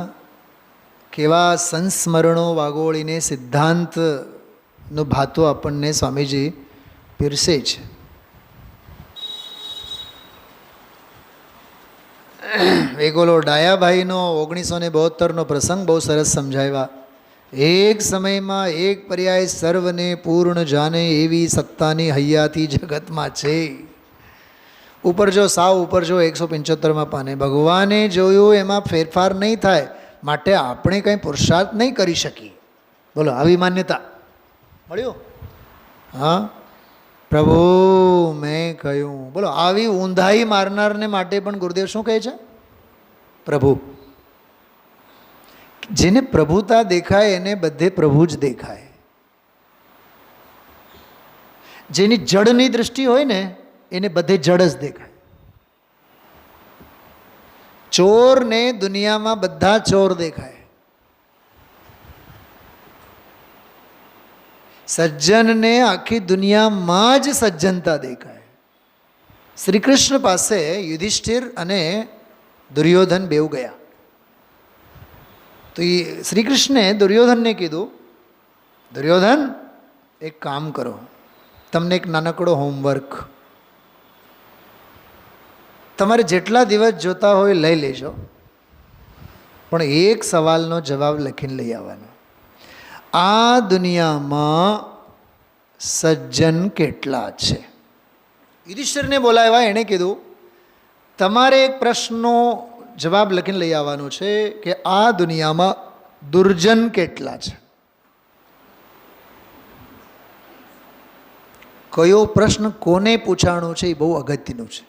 કેવા સંસ્મરણો વાગોળીને સિદ્ધાંતનો ભાતો આપણને સ્વામીજી પીરસે છે. વેગોલો ડાયાભાઈનો 1972નો પ્રસંગ બહુ સરસ સમજાવ્યા. એક સમયમાં એક પર્યાય સર્વને પૂર્ણ જાણે એવી સત્તાની હૈયાથી જગતમાં છે. ઉપર જો સાવ ઉપર જો 175માં પાને ભગવાને જોયું એમાં ફેરફાર નહીં થાય, માટે આપણે કંઈ પુરુષાર્થ નહીં કરી શકીએ. બોલો, આવી માન્યતા મળ્યું? હા, પ્રભુ મેં કહ્યું. બોલો, આવી ઊંધાઈ મારનારને માટે પણ ગુરુદેવ શું કહે છે? પ્રભુ. જેને પ્રભુતા દેખાય એને બધે પ્રભુ જ દેખાય. જેની જડની દૃષ્ટિ હોય ને એને બધે જડ જ દેખાય. ચોરને દુનિયામાં બધા ચોર દેખાય, સજ્જનને આખી દુનિયામાં જ સજ્જનતા દેખાય. શ્રી કૃષ્ણ પાસે યુધિષ્ઠિર અને દુર્યોધન બેવ ગયા. તો એ શ્રી કૃષ્ણે દુર્યોધનને કીધું, દુર્યોધન એક કામ કરો, તમને એક નાનકડો હોમવર્ક, તમારે જેટલા દિવસ જોતા હોય લઈ લેજો, પણ એક સવાલનો જવાબ લખીને લઈ આવવાનો. આ દુનિયામાં સજ્જન કેટલા છે? યુધિષ્ઠિરને બોલાવ્યા, એણે કીધું તમારે એક પ્રશ્નનો જવાબ લખીને લઈ આવવાનો છે કે આ દુનિયામાં દુર્જન કેટલા છે. કયો પ્રશ્ન કોને પૂછાણો છે એ બહુ અગત્યનું છે.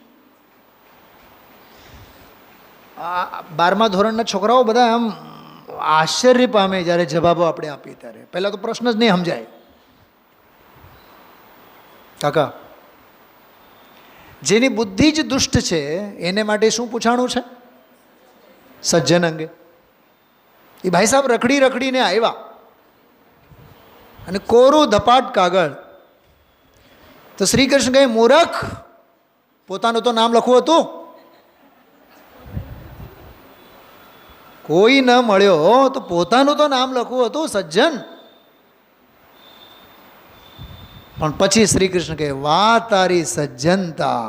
12મા ધોરણના છોકરાઓ બધા આમ આશ્ચર્ય પામે જ્યારે જવાબો આપણે આપીએ ત્યારે. પહેલાં તો પ્રશ્ન જ નહીં સમજાય. કાકા, જેની બુદ્ધિ જ દુષ્ટ છે એને માટે શું પૂછાણું છે? સજ્જન અંગે. એ ભાઈ સાહેબ રખડી રખડીને આવ્યા અને કોરું ધપાટ કાગળ. તો શ્રી કૃષ્ણ કહે, મૂર્ખ, પોતાનું તો નામ લખવું હતું. કોઈ ન મળ્યો તો પોતાનું તો નામ લખવું હતું સજ્જન. પણ પછી શ્રી કૃષ્ણ કહે, વાહ તારી સજ્જનતા,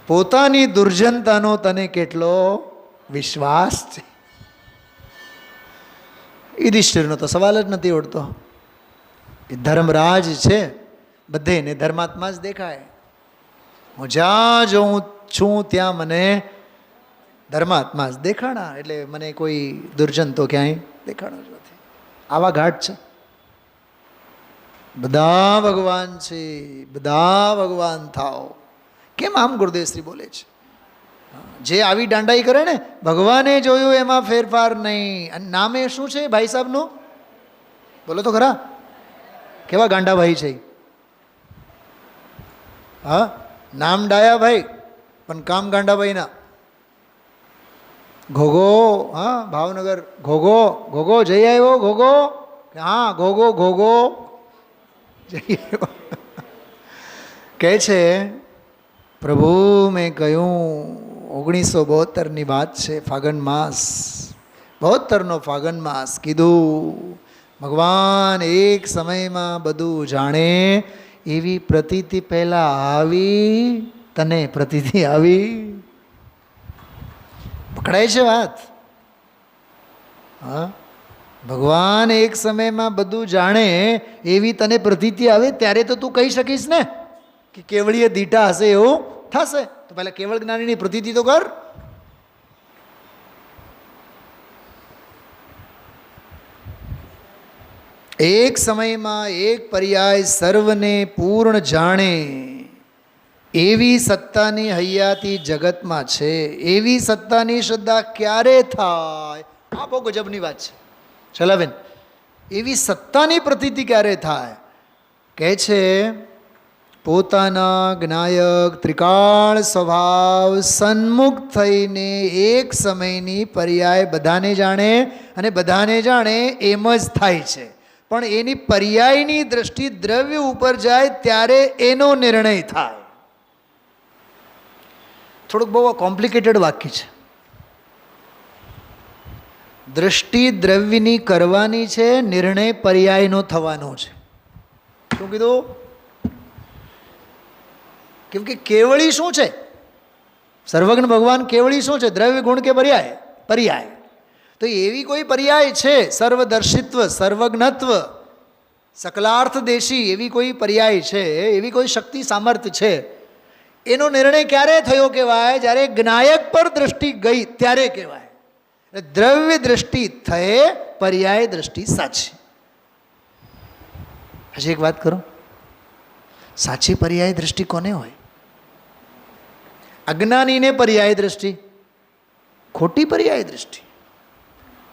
પોતાની દુર્જનતાનો તને કેટલો વિશ્વાસ છે. યુધિષ્ઠિરનો તો સવાલ જ નથી ઉડતો. એ ધર્મરાજ છે, બધેને ધર્માત્મા જ દેખાય. હું જ્યાં જોઉં છું ત્યાં મને ધર્માત્મા જ દેખાણા, એટલે મને કોઈ દુર્જન તો ક્યાંય દેખાણો જ નથી. આવા ઘાટ છે. બધા ભગવાન છે, બધા ભગવાન થાઓ. કેમ આમ ગુરુદેવશ્રી બોલે છે? જે આવી દાંડાઈ કરે ને, ભગવાને જોયું એમાં ફેરફાર નહીં. અને નામે શું છે ભાઈ સાહેબનું? બોલો તો ખરા. કેવા ગાંડા ભાઈ છે? હા, નામ ડાયા ભાઈ પણ કામ ગાંડા ભાઈ ના. ઘોઘો, હા, ભાવનગર ઘોઘો. ઘોઘો જઈ આવ્યો. ઘોઘો, હા, ઘોઘો ઘોઘો જઈ આવ્યો. કહે છે, પ્રભુ મેં કહ્યું 1972ની વાત છે, ફાગણ માસ, 72નો ફાગણ માસ. કીધું ભગવાન એક સમયમાં બધું જાણે એવી પ્રતીતિ પહેલા આવી. તને પ્રતીતિ આવી? પકડાય છે વાત? હા, ભગવાન એક સમયમાં બધું જાણે એવી તને પ્રતીતિ આવે ત્યારે તો તું કહી શકીશ ને કે કેવળીય દીઠા હશે એવું થશે. તો પહેલા કેવળ જ્ઞાનીની પ્રતીતિ તો કર. એક સમયમાં એક પર્યાય સર્વને પૂર્ણ જાણે એવી સત્તાની હૈયાતી જગતમાં છે. એવી સત્તાની શ્રદ્ધા ક્યારે થાય? આ બહુ ગજબની વાત છે. ચલાવેન, એવી સત્તાની પ્રતીતિ ક્યારે થાય? કહે છે, પોતાના જ્ઞાયક ત્રિકાળ સ્વભાવ સન્મુખ થઈને એક સમયની પર્યાય બધાને જાણે, અને બધાને જાણે એમ જ થાય છે. પણ એની પર્યાયની દ્રષ્ટિ દ્રવ્ય ઉપર જાય ત્યારે એનો નિર્ણય થાય. થોડુંક બહુ કોમ્પ્લિકેટેડ વાક્ય છે. દ્રષ્ટિ દ્રવ્યની કરવાની છે, નિર્ણય પર્યાયનો થવાનો છે. શું કીધું? કેમ કે કેવળી શું છે? સર્વજ્ઞ ભગવાન કેવળી શું છે? દ્રવ્ય, ગુણ કે પર્યાય? પર્યાય. તો એવી કોઈ પર્યાય છે, સર્વદર્શિત્વ, સર્વજ્ઞત્વ, સકલાર્થ દેશી, એવી કોઈ પર્યાય છે, એવી કોઈ શક્તિ સામર્થ્ય છે. એનો નિર્ણય ક્યારે થયો કહેવાય? જ્યારે જ્ઞાયક પર દ્રષ્ટિ ગઈ ત્યારે કહેવાય. દ્રવ્ય દ્રષ્ટિ થયે, પર્યાય દ્રષ્ટિ સાચી. હજી એક વાત કરો, સાચી પર્યાય દ્રષ્ટિ કોને હોય? અજ્ઞાનીને પર્યાય દ્રષ્ટિ, ખોટી પર્યાય દ્રષ્ટિ.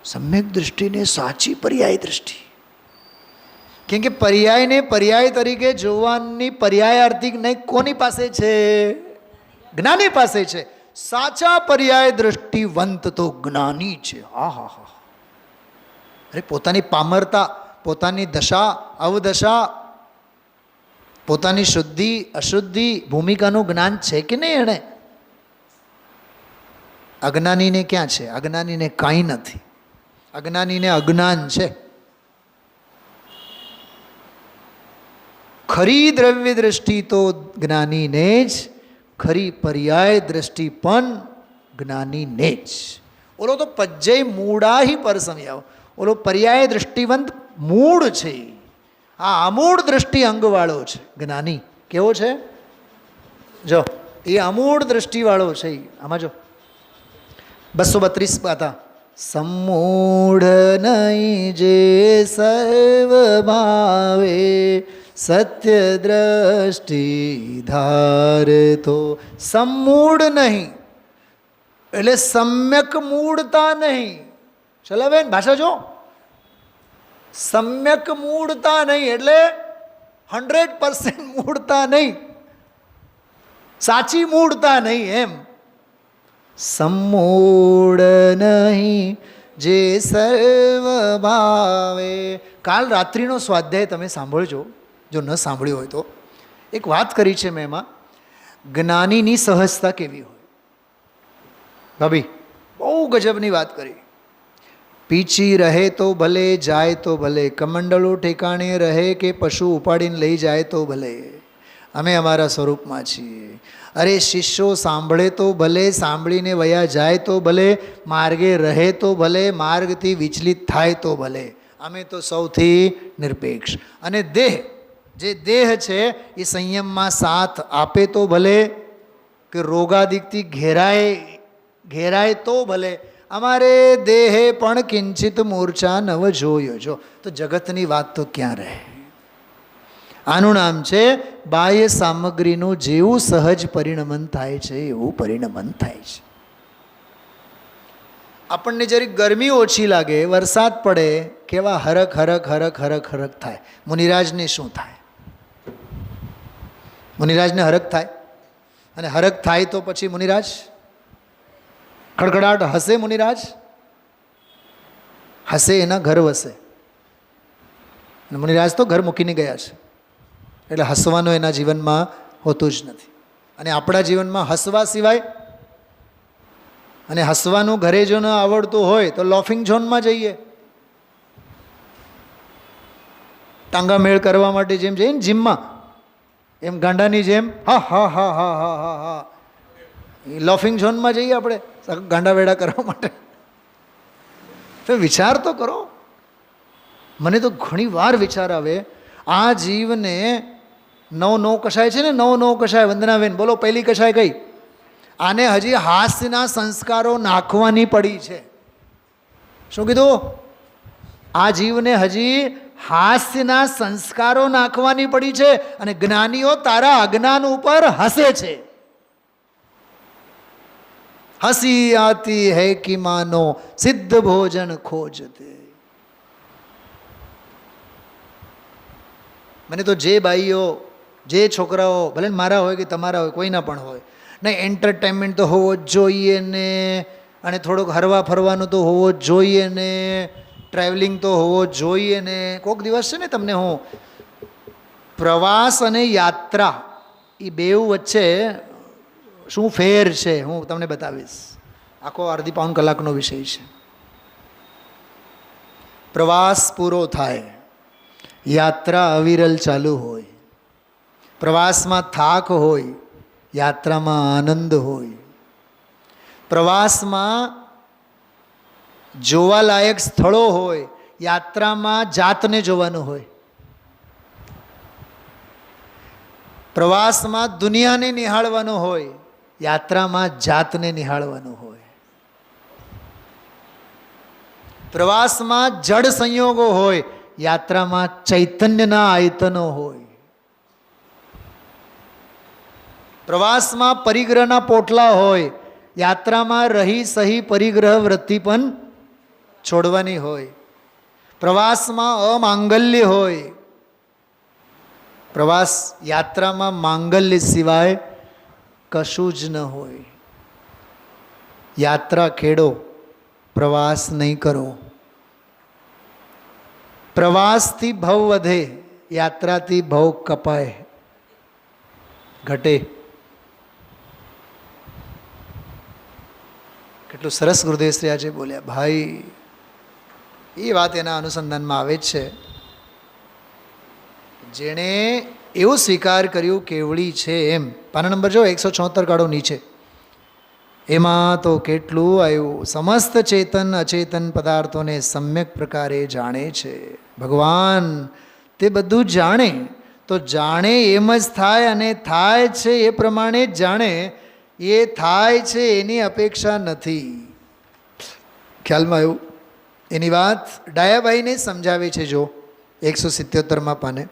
સમ્યક દૃષ્ટિને સાચી પર્યાય દ્રષ્ટિ. કેમ કે પર્યાયને પર્યાય તરીકે જોવાની પર્યાયાર્થિક નહીં કોની પાસે છે? જ્ઞાની પાસે છે. સાચા પર્યાય દ્રષ્ટિવંત તો જ્ઞાની છે. હા હા હા. અરે પોતાની પામરતા, પોતાની દશા અવદશા, પોતાની શુદ્ધિ અશુદ્ધિ ભૂમિકાનું જ્ઞાન છે કે નહીં એણે? અજ્ઞાનીને ક્યાં છે? અજ્ઞાનીને કાંઈ નથી. અજ્ઞાનીને અજ્ઞાન છે. ખરી દ્રવ્ય દ્રષ્ટિ તો જ્ઞાનીને જ, ખરી પર્યાય દ્રષ્ટિ પણ જ્ઞાનીને જ. ઓલો તો પજ્જય મૂળાહી પર સમયાવ. ઓલો પર્યાય દ્રષ્ટિવંત મૂળ છે. આ અમૂળ દ્રષ્ટિ અંગવાળો છે જ્ઞાની. કેવો છે? જો એ અમૂળ દ્રષ્ટિવાળો છે. આમાં જો 232 હતા. સમ્મૂઢ નહીં જે સર્વ ભાવે સત્ય દ્રષ્ટિ ધારતો. સમૂળ નહીં એટલે સમ્યક મૂળતા નહીં. ચલાવેન ભાષા જો, સમ્યક મૂળતા નહીં એટલે 100% મૂળતા નહીં, સાચી મૂળતા નહીં એમ. સમૂળ નહીં જે સર્વ ભાવે. કાલ રાત્રિનો સ્વાધ્યાય તમે સાંભળજો, જો ન સાંભળ્યો હોય તો. એક વાત કરી છે મેં એમાં, જ્ઞાનીની સહજતા કેવી હોય. ભાભી બહુ ગજબની વાત કરી. પીચી રહે તો ભલે, જાય તો ભલે, કમંડલો ઠેકાણે રહે કે પશુ ઉપાડીને લઈ જાય તો ભલે, અમે અમારા સ્વરૂપમાં છીએ. અરે શિષ્યો સાંભળે તો ભલે, સાંભળીને વયા જાય તો ભલે, માર્ગે રહે તો ભલે, માર્ગથી વિચલિત થાય તો ભલે, અમે તો સૌથી નિરપેક્ષ. અને દેહ, જે દેહ છે એ સંયમમાં સાથ આપે તો ભલે, કે રોગાદિકથી ઘેરાય તો ભલે, અમારે દેહે પણ કિંચિત મૂર્છા નવ જોયો. જો તો જગતની વાત તો ક્યાં રહે. આનું નામ છે બાહ્ય સામગ્રીનું જેવું સહજ પરિણમન થાય છે એવું પરિણમન થાય છે. આપણને જરીક ગરમી ઓછી લાગે, વરસાદ પડે, કેવા હરખ હરખ હરખ હરખ હરખ થાય. મુનિરાજને શું થાય? મુનિરાજને હરખ થાય. અને હરખ થાય તો પછી મુનિરાજ ખડખડાટ હસે. મુનિરાજ હસે, એના ઘર વસે. અને મુનિરાજ તો ઘર મૂકીને ગયા છે એટલે હસવાનું એના જીવનમાં હોતું જ નથી. અને આપણા જીવનમાં હસવા સિવાય, અને હસવાનું ઘરે જો ન આવડતું હોય તો લોફિંગ ઝોનમાં જઈએ. ટાંગા મેળ કરવા માટે જેમ જઈએ ને જીમમાં, એમ ગાંડાની જેમ હા હા હા હા હા હા હા લોફિંગ ઝોનમાં જઈએ આપણે ગાંડા વેડા કરવા માટે. તો વિચાર તો કરો. મને તો ઘણી વાર વિચાર આવે, આ જીવને નવ કશાય છે ને, નવ કશાય. વંદનાબેન બોલો, પહેલી કશાય કઈ? આને હજી હાસ્યના સંસ્કારો નાખવાની પડી છે. શું કીધું? આ જીવને હજી હાસ્યના સંસ્કારો નાખવાની પડી છે. અને જ્ઞાનીઓ તારા અજ્ઞાન ઉપર હસે છે. હસી આતી હૈ કે માનો સિદ્ધ ભોજન ખોજતે. મને તો જે બાઈઓ, જે છોકરાઓ, ભલે મારા હોય કે તમારા હોય, કોઈના પણ હોય, નહીં એન્ટરટેનમેન્ટ તો હોવો જ જોઈએ ને, અને થોડુંક હરવા ફરવાનું તો હોવો જ જોઈએ ને, ટ્રાવેલિંગ તો હોવો જ જોઈએ ને. કોઈક દિવસ છે ને તમને હું પ્રવાસ અને યાત્રા એ બેઉ વચ્ચે શું ફેર છે હું તમને બતાવીશ. આખો અડધી પાઉન કલાકનો વિષય છે. પ્રવાસ પૂરો થાય, યાત્રા અવિરલ ચાલુ હોય. પ્રવાસમાં થાક હોય, યાત્રામાં આનંદ હોય. પ્રવાસમાં જોવાલાયક સ્થળો હોય, યાત્રામાં જાતને જોવાનું હોય. પ્રવાસમાં દુનિયાને નિહાળવાનું હોય, યાત્રામાં જાતને નિહાળવાનું હોય. પ્રવાસમાં જડ સંયોગો હોય, યાત્રામાં ચૈતન્યના આયતનો હોય. પ્રવાસમાં પરિગ્રહના પોટલા હોય, યાત્રામાં રહી સહી પરિગ્રહ વૃત્તિ પણ છોડવાની હોય. પ્રવાસમાં અમાંગલ્ય હોય, પ્રવાસ યાત્રામાં માંગલ્ય સિવાય કશું જ ન હોય. યાત્રા ખેડો, પ્રવાસ નહીં કરો. પ્રવાસથી ભવ વધે, યાત્રાથી ભવ કપાય, ઘટે. કેટલું સરસ ગુરુદેવ શ્રી આજે બોલ્યા ભાઈ. એ વાત એના અનુસંધાનમાં આવે જ છે. જેણે એવું સ્વીકાર કર્યું કેવળી છે એમ. પાના નંબર જો 174 કાઢો નીચે. એમાં તો કેટલું આવ્યું. સમસ્ત ચેતન અચેતન પદાર્થોને સમ્યક પ્રકારે જાણે છે ભગવાન. તે બધું જાણે તો જાણે એમ જ થાય, અને થાય છે એ પ્રમાણે જ જાણે. એ થાય છે એની અપેક્ષા નથી. ખ્યાલમાં આવ્યું? એની વાત ડાયાભાઈને સમજાવે છે. જો 177માં પાને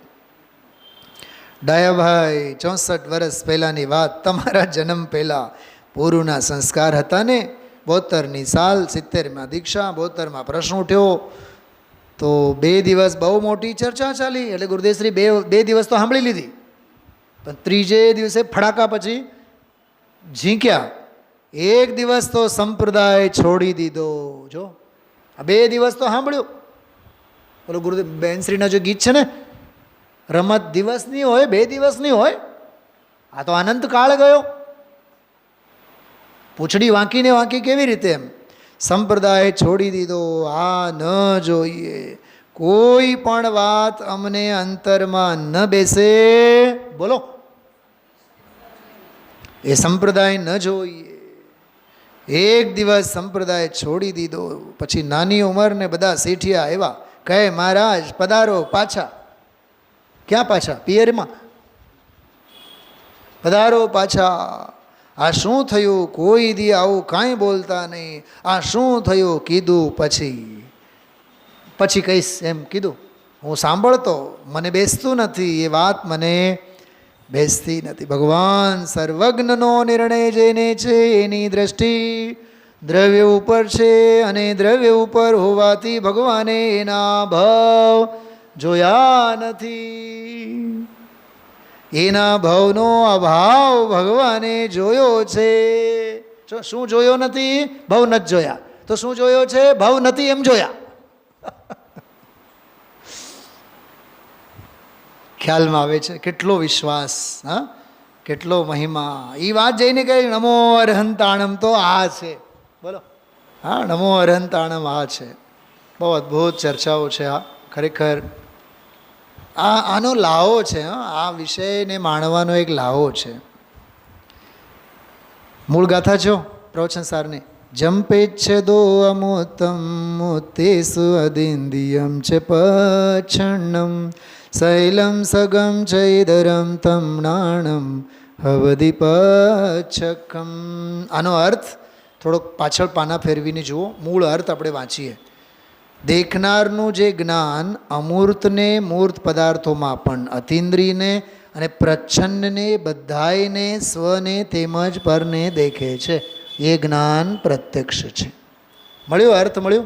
ડાયાભાઈ 64 વર્ષ પહેલાંની વાત, તમારા જન્મ પહેલાં પૂરુના સંસ્કાર હતા ને, 72ની સાલ, 70માં દીક્ષા, 72માં પ્રશ્ન ઉઠ્યો, તો 2 દિવસ બહુ મોટી ચર્ચા ચાલી. એટલે ગુરુદેવશ્રી બે દિવસ તો સાંભળી લીધી, પણ ત્રીજે દિવસે ફડાકા પછી ઝીંક્યા. 1 દિવસ તો સંપ્રદાય છોડી દીધો. જો આ 2 દિવસ તો સાંભળ્યું. બોલો ગુરુદેવ બેનશ્રીના જે ગીત છે ને, રમત દિવસની હોય, 2 દિવસની હોય, આ તો અનંત કાળ ગયો. પૂંછડી વાંકીને વાંકી કેવી રીતે? એમ સંપ્રદાય છોડી દીધો. આ ન જોઈએ, કોઈ પણ વાત અમને અંતરમાં ન બેસે. બોલો, એ સંપ્રદાય ન જોઈએ. 1 દિવસ સંપ્રદાય છોડી દીધો. પછી નાની ઉંમરને બધા શેઠિયા આવ્યા, કહે મહારાજ પધારો પાછા. ક્યાં પાછા? પિયરમાં. પધારો પાછા. આ શું થયું? કોઈ દી આવું કાંઈ બોલતા નહીં. આ શું થયું? કીધું પછી કહીશ એમ કીધું. હું સાંભળતો, મને બેસતું નથી, એ વાત મને બેસતી નથી. ભગવાન સર્વજ્ઞનો નિર્ણય જેને છે એની દ્રષ્ટિ દ્રવ્ય ઉપર છે, અને દ્રવ્ય ઉપર હોવાથી ભગવાને એના ભાવ જોયા નથી. એના ભાવનો અભાવ ભગવાને જોયો છે. શું જોયો નથી? ભાવ નથી જોયા. તો શું જોયો છે? ભાવ નથી એમ જોયા. ખ્યાલમાં આવે છે કેટલો વિશ્વાસ, હા, કેટલો મહિમા. એ વાત જઈને કહે નમો અરહંતાણમ, તો આ છે. બોલો, હા, નમો અરહંતાણમ આ છે. બહુ અદ્ભુત ચર્ચાઓ છે આ. ખરેખર આનો લાવો છે. આ વિષયને માણવાનો એક લાવો છે. મૂળ ગાથા જો પ્રવચન સારની. જંપેચ્છદો અમોતમ મોતેસુ અદિન્દિયમ ચ પચ્છન્નમ શૈલમ સગમ ચૈદરમ તમ નાણમ હવદીપચ્છકમ. આનો અર્થ થોડોક પાછળ પાના ફેરવીને જુઓ. મૂળ અર્થ આપણે વાંચીએ. દેખનારનું જે જ્ઞાન અમૂર્તને મૂર્ત પદાર્થોમાં પણ, અતિન્દ્રિયને અને પ્રચ્છન્નને બધાયને, સ્વને તેમજ પરને દેખે છે, એ જ્ઞાન પ્રત્યક્ષ છે. મળ્યો? અર્થ મળ્યો?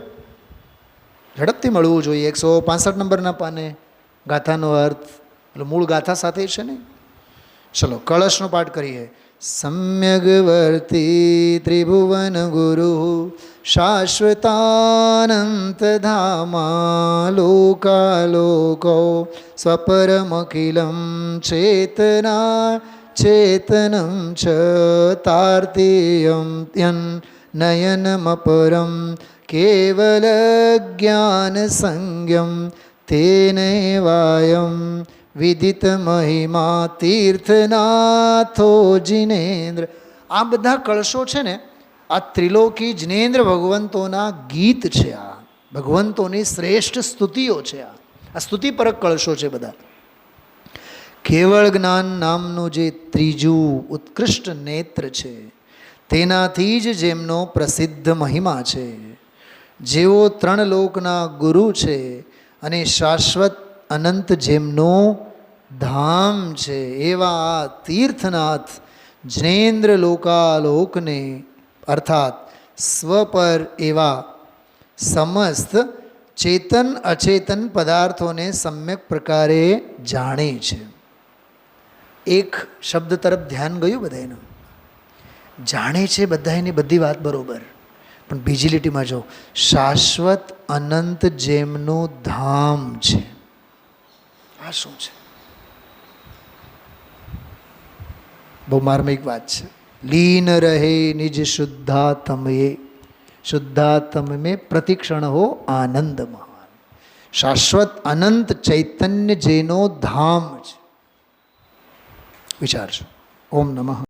ઝડપથી મળવું જોઈએ. 165 નંબરના પાને ગાથાનો અર્થ, એટલે મૂળ ગાથા સાથે છે ને. ચલો કળશનો પાઠ કરીએ. સમ્યગવર્તી ત્રિભુવન ગુરુ શાશ્વતાનંત ધામા લોકાલોકો સ્વપરમખિલમ ચેતના ચેતનમ ચ તાર્તેયમ નયનમપરમ કેવલ જ્ઞાન સંજ્ઞમ તેનૈવાયમ વિદિત મહિમા તીર્થનાથો જિનેન્દ્ર. આ બધા કળશો છે ને, આ ત્રિલોકી જિનેન્દ્ર ભગવંતોના ગીત છે. આ ભગવંતોની શ્રેષ્ઠ સ્તુતિઓ છે. આ સ્તુતિપરક કળશો છે બધા. કેવળ જ્ઞાન નામનું જે ત્રીજું ઉત્કૃષ્ટ નેત્ર છે, તેનાથી જ જેમનો પ્રસિદ્ધ મહિમા છે, જેઓ 3 લોકના ગુરુ છે અને શાશ્વત અનંત જેમનું ધામ છે, એવા તીર્થનાથ જિનેન્દ્ર લોકાલોકને અર્થાત સ્વપર એવા સમસ્ત ચેતન અચેતન પદાર્થોને સમ્યક પ્રકારે જાણે છે. એક શબ્દ તરફ ધ્યાન ગયું બધાનું. જાણે છે બધાની બધી વાત બરોબર, પણ બીજી લીટીમાં જો શાશ્વત અનંત જેમનું ધામ છે. આ શું છે? બહુ માર્મિક વાત છે. લીન રહે નિજ શુદ્ધાત્મયે, શુદ્ધાત્મ में प्रतिक्षण हो आनंद महान. શાશ્વત અનંત ચૈતન્ય જેનો ધામ છે. વિચારજો. ઓમ નમઃ.